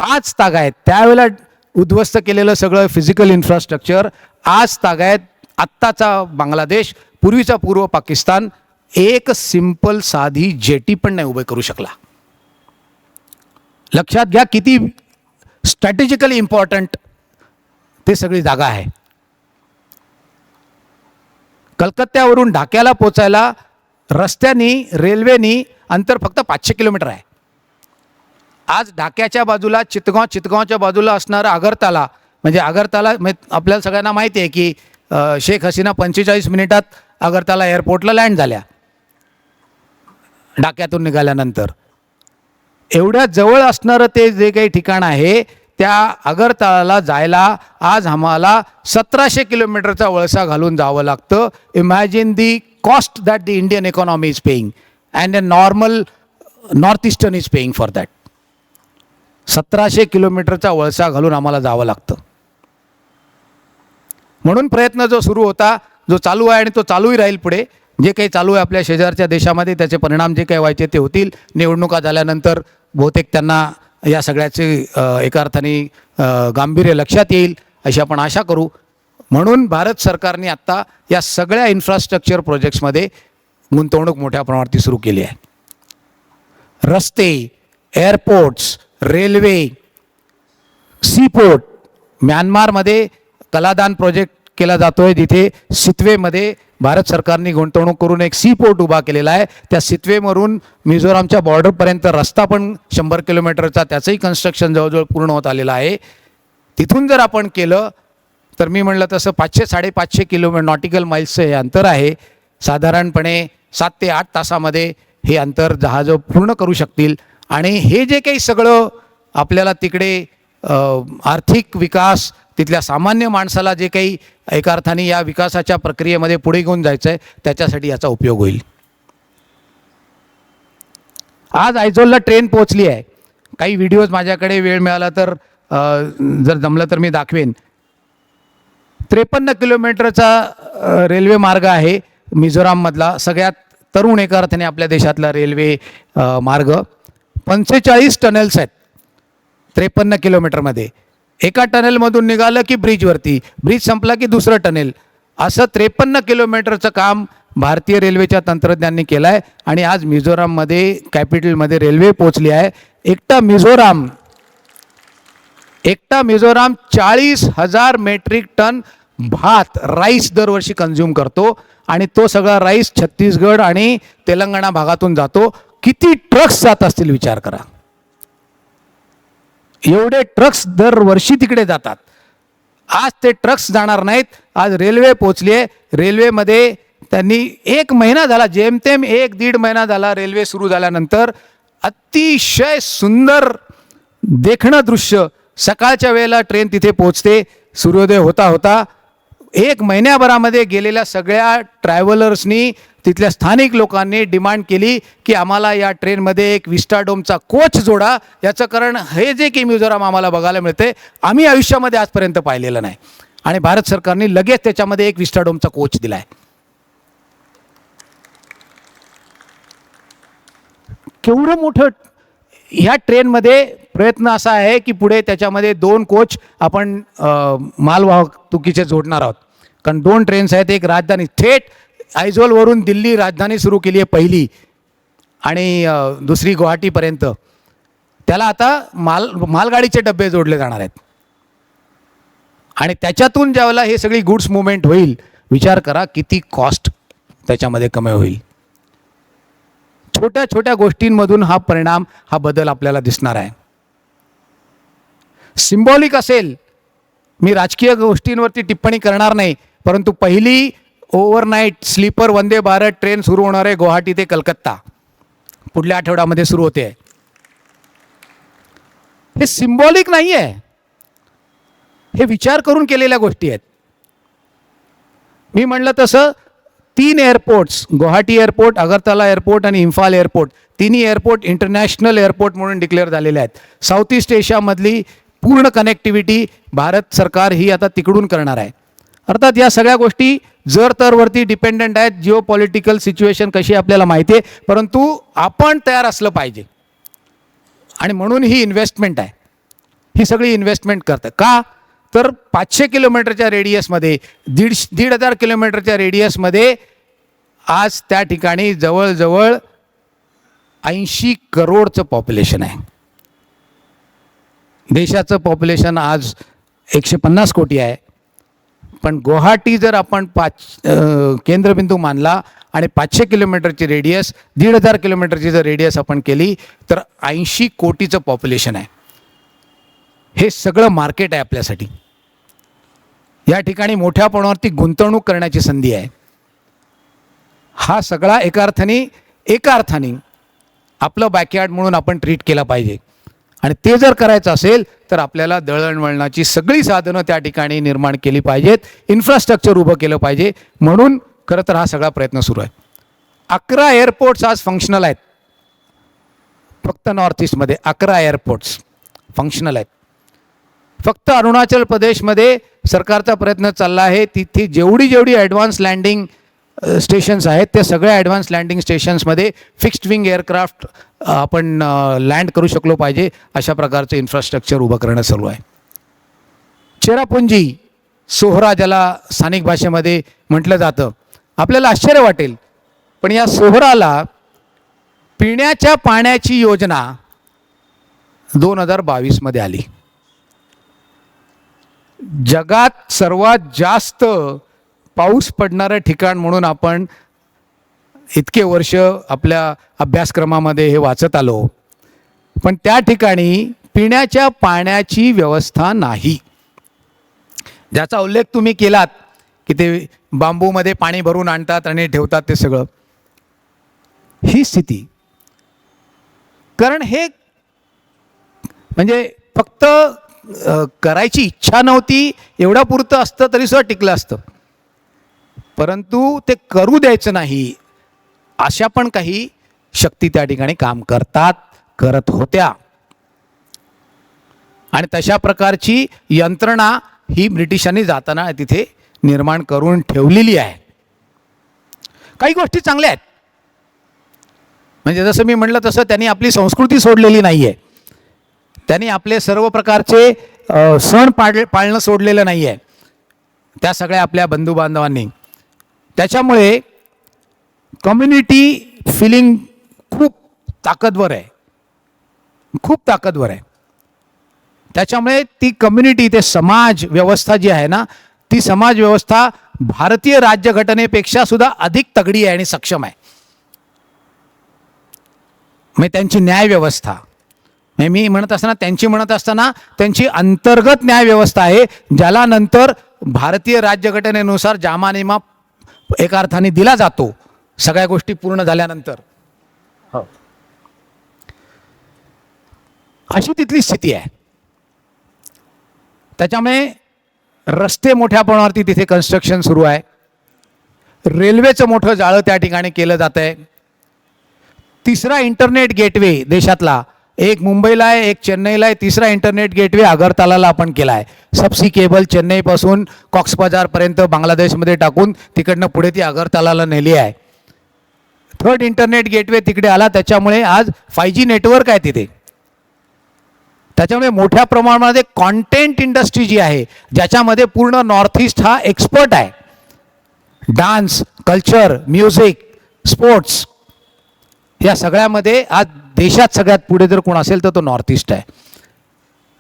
आज तागायत त्यावेळेला उद्ध्वस्त केलेलं सगळं फिजिकल इन्फ्रास्ट्रक्चर आज तागायत आत्ताचा बांगलादेश, पूर्वीचा पूर्व पाकिस्तान एक सिंपल साधी जेटी पण नाही उभे करू शकला. लक्षात घ्या किती स्ट्रॅटेजिकली इम्पॉर्टंट ते सगळी जागा आहे. कलकत्त्यावरून ढाक्याला पोचायला रस्त्यानी, रेल्वेनी अंतर फक्त 500 किलोमीटर आहे. आज ढाक्याच्या बाजूला चितगावच्या बाजूला असणारं आगरताला, म्हणजे आगरताला आपल्याला सगळ्यांना माहिती आहे की शेख हसीना 45 मिनिटात आगरताला एअरपोर्टला लँड झाल्या ढाक्यातून निघाल्यानंतर. एवढ्या जवळ असणारं ते जे काही ठिकाण आहे त्या आगरताळाला जायला आज आम्हाला 1700 किलोमीटरचा वळसा घालून जावं लागतं. Imagine the cost that the Indian economy is paying and a normal north eastern is paying for that. 1700 किलोमीटरचा वळसा घालून आम्हाला जावं लागतं. म्हणून प्रयत्न जो सुरू होता, जो चालू आहे आणि तो चालूही राहील पुढे, जे काही चालू आहे आपल्या शेजारच्या देशामध्ये त्याचे परिणाम जे काही व्हायचे ते होतील. निवडणुका झाल्यानंतर बहुतेक त्यांना या सगळ्याचे एका अर्थाने गांभीर्य लक्षात येईल अशी आपण आशा करू. म्हणून भारत सरकारने आत्ता या सगळ्या इन्फ्रास्ट्रक्चर प्रोजेक्ट्समध्ये गुंतवणूक मोठ्या प्रमाणात सुरू केली आहे. रस्ते, एअरपोर्ट्स, रेल्वे, सीपोर्ट. म्यानमारमध्ये कलादान प्रोजेक्ट केला जातो आहे, जिथे सितवेमध्ये भारत सरकारने गुंतवणूक करून एक सी पोर्ट उभा केलेला आहे. त्या सितवेवरून मिझोरामच्या बॉर्डरपर्यंत रस्ता पण 100 किलोमीटरचा, त्याचंही कन्स्ट्रक्शन जवळजवळ पूर्ण होत आलेलं आहे. तिथून जर आपण केलं तर मी म्हणलं तसं 500-550 किलोमीटर नॉटिकल माईल्सचं हे अंतर आहे. साधारणपणे 7 ते 8 तासामध्ये हे अंतर जहाजं पूर्ण करू शकतील. आणि हे जे काही सगळं आपल्याला तिकडे आर्थिक विकास, तिथल्या सामान्य माणसाला जे काही एका अर्थाने या विकासाच्या प्रक्रियेमध्ये पुढे घेऊन जायचं आहे, त्याच्यासाठी याचा उपयोग होईल. आज आयझोलला ट्रेन पोहोचली आहे. काही व्हिडिओज माझ्याकडे वेळ मिळाला तर जर जमलं तर मी दाखवेन. 53 किलोमीटरचा रेल्वे मार्ग आहे मिझोराममधला, सगळ्यात तरुण एका अर्थाने आपल्या देशातला रेल्वे मार्ग. 45 टनेल्स आहेत 53 किलोमीटरमध्ये. एका टनेलमधून निघालं की ब्रिजवरती, ब्रिज संपला की दुसरं टनेल, असं 53 किलोमीटरचं काम भारतीय रेल्वेच्या तंत्रज्ञांनी केलं आहे. आणि आज मिझोराममध्ये, कॅपिटलमध्ये रेल्वे पोचली आहे. एकटा मिझोराम 40,000 मेट्रिक टन भात, राईस दरवर्षी कन्झ्युम करतो. आणि तो सगळा राईस छत्तीसगड आणि तेलंगणा भागातून जातो. किती ट्रक्स जात असतील विचार करा. एवढे ट्रक्स दरवर्षी तिकडे जातात. आज ते ट्रक्स जाणार नाहीत. आज रेल्वे पोचली आहे. रेल्वेमध्ये त्यांनी 1 महिना झाला, जेमतेम 1-1.5 महिना झाला रेल्वे सुरू झाल्यानंतर. अतिशय सुंदर देखणं दृश्य. सकाळच्या वेळेला ट्रेन तिथे पोचते, सूर्योदय होता होता. 1 महिन्याभरामध्ये गेलेल्या सगळ्या ट्रॅव्हलर्सनी, तिथल्या स्थानिक लोकांनी डिमांड केली की आम्हाला या ट्रेनमध्ये एक विस्टाडोमचा कोच जोडा. याचं कारण हे जे की मिझोराम आम्हाला बघायला मिळते, आम्ही आयुष्यामध्ये आजपर्यंत पाहिलेलं नाही. आणि भारत सरकारने लगेच त्याच्यामध्ये एक विस्टाडोमचा कोच दिला आहे. केवढं मोठं. ह्या ट्रेनमध्ये प्रयत्न असा आहे की पुढे त्याच्यामध्ये 2 कोच आपण माल वाहतुकीचे जोडणार आहोत. कारण 2 ट्रेन्स आहेत. एक राजधानी, थेट आयझोलवरून दिल्ली राजधानी सुरू केली आहे पहिली, आणि दुसरी गुवाहाटीपर्यंत. त्याला आता मालगाडीचे डबे जोडले जाणार आहेत. आणि त्याच्यातून ज्यावेळेला हे सगळी गुड्स मुवमेंट होईल, विचार करा किती कॉस्ट त्याच्यामध्ये कमी होईल. छोट्या छोट्या गोष्टींमधून हा परिणाम, हा बदल आपल्याला दिसणार आहे. सिम्बॉलिक असेल. मी राजकीय गोष्टींवरती टिप्पणी करणार नाही, परंतु पहिली overnight sleeper Vande Bharat train सुरू होणार आहे गुवाहाटी ते कलकत्ता, पुढल्या आठवड्यामध्ये सुरू होते. हे सिम्बॉलिक नाही आहे, हे विचार करून केलेल्या गोष्टी आहेत. मी म्हणलं तसं 3 airports, Guwahati airport, Agartala airport आणि इम्फाल एअरपोर्ट, तिन्ही एअरपोर्ट इंटरनॅशनल एअरपोर्ट म्हणून डिक्लेअर झालेले आहेत. साऊथ ईस्ट एशियामधली पूर्ण कनेक्टिव्हिटी भारत सरकार ही आता तिकडून करणार आहे. अर्थात या सगळ्या गोष्टी जर तरवरती डिपेंडंट आहेत. जिओ पॉलिटिकल सिच्युएशन कशी आपल्याला माहिती आहे, परंतु आपण तयार असलं पाहिजे. आणि म्हणून ही इन्व्हेस्टमेंट आहे. ही सगळी इन्व्हेस्टमेंट करतं का, तर 500 किलोमीटरच्या रेडियसमध्ये, 1,500 किलोमीटरच्या रेडियसमध्ये आज त्या ठिकाणी जवळजवळ 80 करोडचं पॉप्युलेशन आहे. देशाचं पॉप्युलेशन आज 150 कोटी आहे. पण गुवाहाटी जर आपण केंद्रबिंदू मानला आणि 500 किलोमीटरची रेडियस, 1,500 किलोमीटरची जर रेडियस आपण केली तर 80 कोटीचं पॉप्युलेशन आहे. हे सगळं मार्केट आहे आपल्यासाठी. या ठिकाणी मोठ्या प्रमाणावरती गुंतवणूक करण्याची संधी आहे. हा सगळा एका अर्थाने आपलं बॅकयार्ड म्हणून आपण ट्रीट केला पाहिजे. आणि ते जर करायचं असेल तर आपल्याला दळणवळणाची सगळी साधनं त्या ठिकाणी निर्माण केली पाहिजेत, इन्फ्रास्ट्रक्चर उभं केलं पाहिजे. म्हणून खरं तर हा सगळा प्रयत्न सुरू आहे. 11 एअरपोर्ट्स आज फंक्शनल आहेत फक्त नॉर्थ ईस्टमध्ये. 11 एअरपोर्ट्स फंक्शनल आहेत. फक्त अरुणाचल प्रदेशमध्ये सरकारचा प्रयत्न चालला आहे, तिथे जेवढी ॲडव्हान्स लँडिंग स्टेशन्स आहेत त्या सगळ्या ॲडव्हान्स लँडिंग स्टेशन्समध्ये फिक्स्ड विंग एअरक्राफ्ट आपण लँड करू शकलो पाहिजे अशा प्रकारचं इन्फ्रास्ट्रक्चर उभं करणं चालू आहे. चेरापुंजी सोहरा ज्याला स्थानिक भाषेमध्ये म्हटलं जातं, आपल्याला आश्चर्य वाटेल पण या सोहराला पिण्याच्या पाण्याची योजना 2022मध्ये आली. जगात सर्वात जास्त पाऊस पडणारं ठिकाण म्हणून आपण इतके वर्ष आपल्या अभ्यासक्रमामध्ये हे वाचत आलो, पण त्या ठिकाणी पिण्याच्या पाण्याची व्यवस्था नाही. ज्याचा उल्लेख तुम्ही केलात की ते बांबूमध्ये पाणी भरून आणतात आणि ठेवतात ते सगळं, ही स्थिती. कारण हे म्हणजे फक्त करायची इच्छा नव्हती एवढा पुरतं असतं तरी सुद्धा टिकलं असतं, परंतु ते करू द्यायचं नाही अशा पण काही शक्ती त्या ठिकाणी काम करत होत्या. आणि तशा प्रकारची यंत्रणा ही ब्रिटिशांनी जाताना तिथे निर्माण करून ठेवलेली आहे. काही गोष्टी चांगल्या आहेत, म्हणजे जसं मी म्हटलं तसं त्यांनी आपली संस्कृती सोडलेली नाही आहे, त्यांनी आपले सर्व प्रकारचे सण पाळणं सोडलेलं नाही आहे त्या सगळ्या आपल्या बंधुबांधवांनी. त्याच्यामुळे कम्युनिटी फिलिंग खूप ताकदवर आहे, खूप ताकदवर आहे. त्याच्यामुळे ती कम्युनिटी, ते समाज व्यवस्था जी आहे ना, ती समाज व्यवस्था भारतीय राज्यघटनेपेक्षा सुद्धा अधिक तगडी आहे आणि सक्षम आहे. म्हणजे त्यांची न्याय व्यवस्था, मी म्हणत असताना त्यांची अंतर्गत न्याय व्यवस्था आहे, ज्याला नंतर भारतीय राज्यघटनेनुसार जामानिमा एका अर्थाने दिला जातो सगळ्या गोष्टी पूर्ण झाल्यानंतर. अशी तिथली स्थिती आहे. त्याच्यामुळे रस्ते मोठ्या प्रमाणावरती तिथे कन्स्ट्रक्शन सुरू आहे, रेल्वेचं मोठं जाळं त्या ठिकाणी केलं जात आहे. तिसरा इंटरनेट गेटवे देशातला, एक मुंबईला आहे, एक चेन्नईला आहे, तिसरा इंटरनेट गेटवे अगरतालाला आपण केला आहे. सबसी केबल चेन्नईपासून कॉक्सबजारपर्यंत बांगलादेशमध्ये टाकून तिकडनं पुढे ती अगरतालाला नेली आहे. थर्ड इंटरनेट गेटवे तिकडे आला, त्याच्यामुळे आज 5G नेटवर्क आहे तिथे. त्याच्यामुळे मोठ्या प्रमाणामध्ये कॉन्टेंट इंडस्ट्री जी आहे, ज्याच्यामध्ये पूर्ण नॉर्थ ईस्ट हा एक्सपर्ट आहे, डान्स, कल्चर, म्युझिक, स्पोर्ट्स, या सगळ्यामध्ये आज देशात सगळ्यात पुढे जर कोण असेल तर तो नॉर्थ ईस्ट आहे.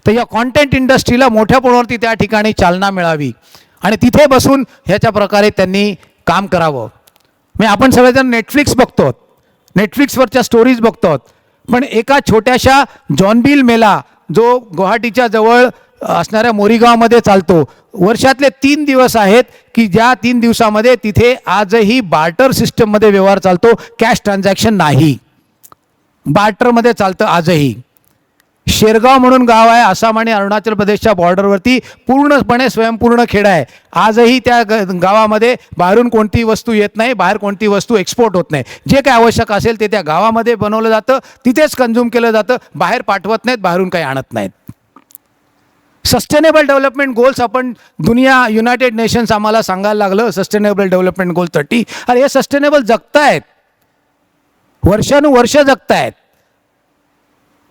तर या कॉन्टेंट इंडस्ट्रीला मोठ्या प्रमाणावरती त्या ठिकाणी चालना मिळावी आणि तिथे बसून ह्याच्या प्रकारे त्यांनी काम करावं. म्हणजे आपण सगळेजण नेटफ्लिक्स बघतो, नेटफ्लिक्सवरच्या स्टोरीज बघतो, पण एका छोट्याशा जॉनबिल मेला जो गुवाहाटीच्या जवळ असणाऱ्या मोरीगावमध्ये चालतो, वर्षातले 3 दिवस आहेत की ज्या 3 दिवसामध्ये तिथे आजही बार्टर सिस्टममध्ये व्यवहार चालतो, कॅश ट्रान्झॅक्शन नाही, बार्टरमध्ये चालतं आजही. शेरगाव म्हणून गाव आहे आसाम आणि अरुणाचल प्रदेशच्या बॉर्डरवरती, पूर्णपणे स्वयंपूर्ण खेडा आहे. आजही त्या गावामध्ये बाहेरून कोणती वस्तू येत नाही, बाहेर कोणती वस्तू एक्सपोर्ट होत नाही. जे काय आवश्यक असेल ते त्या गावामध्ये बनवलं जातं, तिथेच कन्झ्युम केलं जातं, बाहेर पाठवत नाहीत, बाहेरून काही आणत नाहीत. सस्टेनेबल डेव्हलपमेंट गोल्स आपण दुनिया, युनायटेड नेशन्स आम्हाला सांगायला लागलं सस्टेनेबल डेव्हलपमेंट गोल 30. अरे हे सस्टेनेबल जगतायत, वर्षानुवर्ष जगतायत.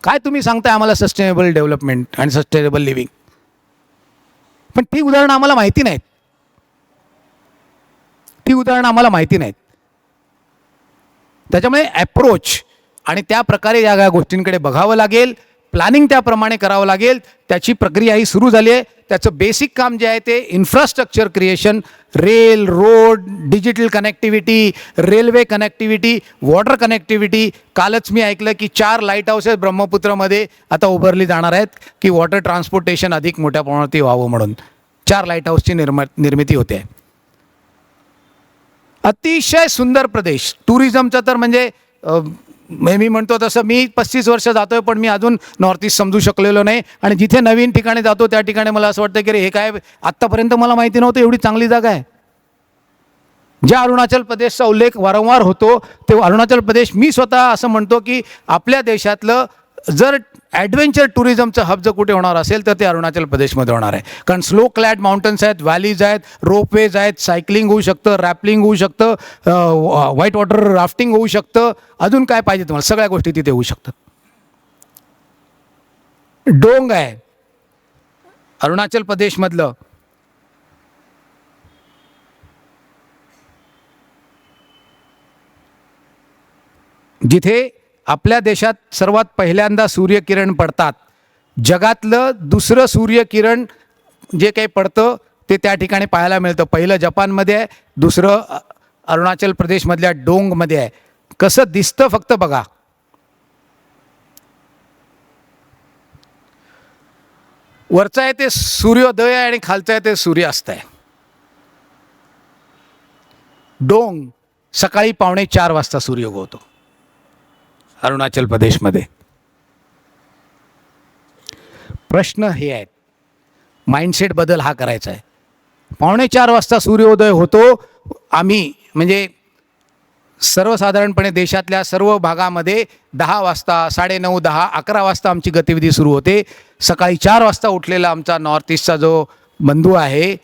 काय तुम्ही सांगताय आम्हाला सस्टेनेबल डेव्हलपमेंट आणि सस्टेनेबल लिव्हिंग? पण ती उदाहरणं आम्हाला माहिती नाहीत, ती उदाहरणं आम्हाला माहिती नाहीत. त्याच्यामुळे ॲप्रोच आणि त्या प्रकारे या गोष्टींकडे बघावं लागेल, प्लॅनिंग त्याप्रमाणे करावं लागेल. त्याची प्रक्रिया ही सुरू झाली आहे. त्याचं बेसिक काम जे आहे ते infrastructure creation, rail, road, digital connectivity, railway connectivity, water connectivity. कालच मी ऐकलं की 4 लाईट हाऊसेस ब्रह्मपुत्रामध्ये आता उभारली जाणार आहेत की वॉटर ट्रान्सपोर्टेशन अधिक मोठ्या प्रमाणात व्हावं म्हणून 4 लाईट हाऊसची निर्मिती होते. अतिशय सुंदर प्रदेश. टुरिझमचं तर म्हणजे मी म्हणतो तसं मी 35 वर्ष जातोय पण मी अजून नॉर्थ ईस्ट समजू शकलेलो नाही. आणि जिथे नवीन ठिकाणी जातो त्या ठिकाणी मला असं वाटतं की हे काय आत्तापर्यंत मला माहिती नव्हतं एवढी चांगली जागा आहे. ज्या अरुणाचल प्रदेशचा उल्लेख वारंवार होतो ते अरुणाचल प्रदेश, मी स्वतः असं म्हणतो की आपल्या देशातलं जर ॲडव्हेंचर टुरिझमचं हब जर कुठे होणार असेल तर ते अरुणाचल प्रदेशमध्ये होणार आहे. कारण स्लो क्लॅड माउंटन्स आहेत, व्हॅलीज आहेत, रोपवेज आहेत, सायकलिंग होऊ शकतं, रॅपलिंग होऊ शकतं, व्हाईट वॉटर राफ्टिंग होऊ शकतं, अजून काय पाहिजे तुम्हाला, सगळ्या गोष्टी तिथे होऊ शकतात. डोंग आहे अरुणाचल प्रदेशमधलं, जिथे आपल्या देशात सर्वात पहिल्यांदा सूर्यकिरण पडतात. जगातलं दुसरं सूर्यकिरण जे काही पडतं ते त्या ठिकाणी पाहायला मिळतं. पहिलं जपानमध्ये आहे, दुसरं अरुणाचल प्रदेशमधल्या डोंगमध्ये आहे. कसं दिसतं फक्त बघा. वरचं आहे ते सूर्योदय आहे आणि खालचं आहे ते सूर्यास्त आहे. डोंग सकाळी 4:45 वाजता सूर्य उगवतो अरुणाचल प्रदेशमध्ये. प्रश्न हे आहेत, माइंडसेट बदल हा करायचा आहे. 4:45 वाजता सूर्योदय होतो. आम्ही म्हणजे सर्वसाधारणपणे देशातल्या सर्व भागामध्ये 10 वाजता, 9:30, 10, 11 वाजता आमची गतिविधी सुरू होते. सकाळी 4 वाजता उठलेला आमचा नॉर्थ ईस्टचा जो बंधू आहे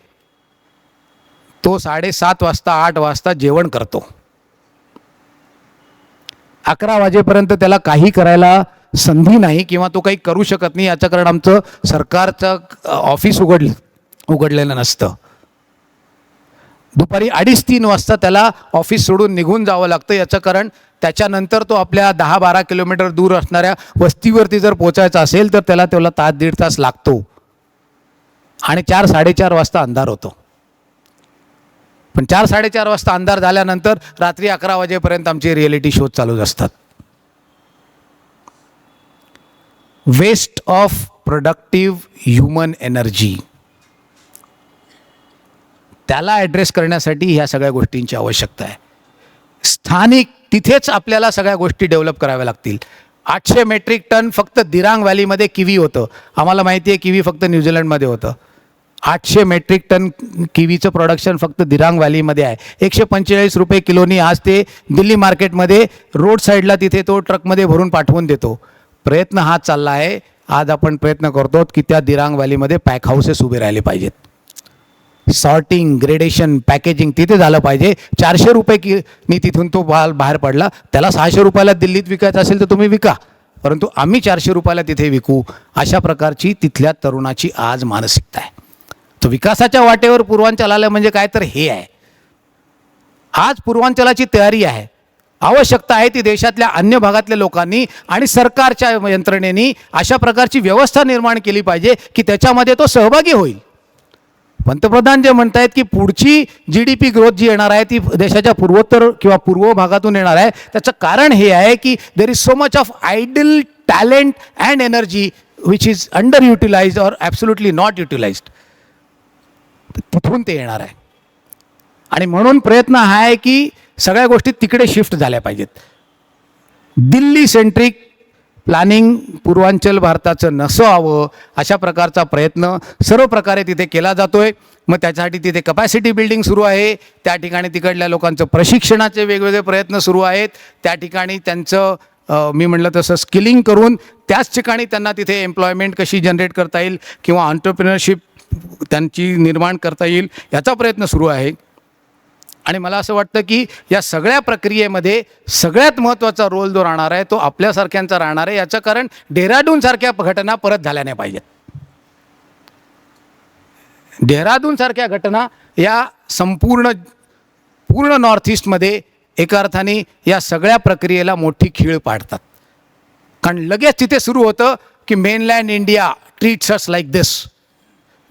तो 7:30 वाजता, 8 वाजता जेवण करतो. 11 वाजेपर्यंत त्याला काही करायला संधी नाही किंवा तो काही करू शकत नाही. याचं कारण आमचं सरकारचं ऑफिस उघडलेलं नसतं. दुपारी 2:30-3 वाजता त्याला ऑफिस सोडून निघून जावं लागतं. याचं कारण त्याच्यानंतर तो आपल्या 10-12 किलोमीटर दूर असणाऱ्या वस्तीवरती जर पोचायचा असेल तर त्याला 1-1.5 तास लागतो आणि 4-4:30 वाजता अंधार होतो. पण 4-4:30 वाजता अंधार झाल्यानंतर रात्री 11 वाजेपर्यंत आमचे रिॲलिटी शोज चालूच असतात. Waste of productive human energy, त्याला ॲड्रेस करण्यासाठी ह्या सगळ्या गोष्टींची आवश्यकता आहे. स्थानिक तिथेच आपल्याला सगळ्या गोष्टी डेव्हलप कराव्या लागतील. 800 मेट्रिक टन फक्त दिरांग व्हॅलीमध्ये किवी होतं. आम्हाला माहिती आहे किवी फक्त न्यूझीलंडमध्ये होतं. 800 मेट्रिक टन किवीचं प्रोडक्शन फक्त दिरांग व्हॅलीमध्ये आहे. 145 रुपये किलोनी आज ते दिल्ली मार्केटमध्ये रोड साईडला तिथे तो ट्रकमध्ये भरून पाठवून देतो. प्रयत्न हा चालला आहे. आज आपण प्रयत्न करतो की त्या दिरांग व्हॅलीमध्ये पॅक हाऊसेस उभे राहिले पाहिजेत. सॉर्टिंग, ग्रेडेशन, पॅकेजिंग तिथे झालं पाहिजे. 400 रुपये नी तिथून तो माल बाहेर पडला, त्याला 600 रुपयाला दिल्लीत विकायचा असेल तर तुम्ही विका, परंतु आम्ही 400 रुपयाला तिथे विकू. अशा प्रकारची तिथल्या तरुणाची आज मानसिकता आहे. तो विकासाच्या वाटेवर पूर्वांचल आलं म्हणजे काय तर हे आहे. आज पूर्वांचलाची तयारी आहे. आवश्यकता आहे ती देशातल्या अन्य भागातल्या लोकांनी आणि सरकारच्या यंत्रणेनी अशा प्रकारची व्यवस्था निर्माण केली पाहिजे की त्याच्यामध्ये तो सहभागी होईल. पंतप्रधान जे म्हणत आहेत की पुढची GDP ग्रोथ जी येणार आहे ती देशाच्या पूर्वोत्तर किंवा पूर्व भागातून येणार आहे, त्याचं कारण हे आहे की there is so much of idle talent and energy which is under utilised or absolutely not utilised. तिथून ते येणार आहे आणि म्हणून प्रयत्न हा आहे की सगळ्या गोष्टी तिकडे शिफ्ट झाल्या पाहिजेत. दिल्ली सेंट्रिक प्लॅनिंग पूर्वांचल भारताचं नसावं अशा प्रकारचा प्रयत्न सर्व प्रकारे तिथे केला जातोय. मग त्याच्यासाठी तिथे कपॅसिटी बिल्डिंग सुरू आहे. त्या ठिकाणी तिकडल्या लोकांचं प्रशिक्षणाचे वेगवेगळे प्रयत्न सुरू आहेत. त्या ठिकाणी त्यांचं मी म्हटलं तसं स्किलिंग करून त्याच ठिकाणी त्यांना तिथे एम्प्लॉयमेंट कशी जनरेट करता येईल किंवा एंटरप्रेन्योरशिप त्यांची निर्माण करता येईल याचा प्रयत्न सुरू आहे. आणि मला असं वाटतं की या सगळ्या प्रक्रियेमध्ये सगळ्यात महत्त्वाचा रोल जो राहणार आहे तो आपल्यासारख्यांचा राहणार आहे. याचं कारण डेहराडूनसारख्या घटना परत झाल्या नाही पाहिजेत. डेहराडूनसारख्या घटना या पूर्ण नॉर्थ ईस्टमध्ये एका अर्थाने या सगळ्या प्रक्रियेला मोठी खीळ पाडतात. कारण लगेच तिथे सुरू होतं की mainland India treats us like this,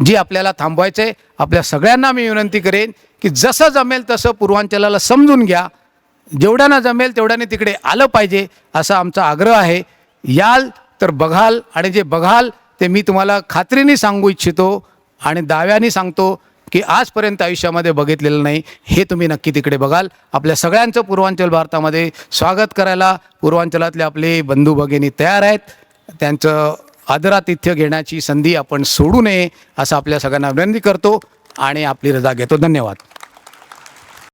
जी आपल्याला थांबवायचं आहे. आपल्या सगळ्यांना मी विनंती करेन की जसं जमेल तसं पूर्वांचलाला समजून घ्या. जेवढ्यांना जमेल तेवढ्याने तिकडे आलं पाहिजे असा आमचा आग्रह आहे. याल तर बघाल आणि जे बघाल ते मी तुम्हाला खात्रीने सांगू इच्छितो आणि दाव्याने सांगतो की आजपर्यंत आयुष्यामध्ये बघितलेलं नाही हे तुम्ही नक्की तिकडे बघाल. आपल्या सगळ्यांचं पूर्वांचल भारतामध्ये स्वागत करायला पूर्वांचलातले आपले बंधू भगिनी तयार आहेत. त्यांचं आदरातिथ्य घेण्याची संधी आपण सोडू नये असं आपल्या सगळ्यांना विनंती करतो आणि आपली रजा घेतो. धन्यवाद.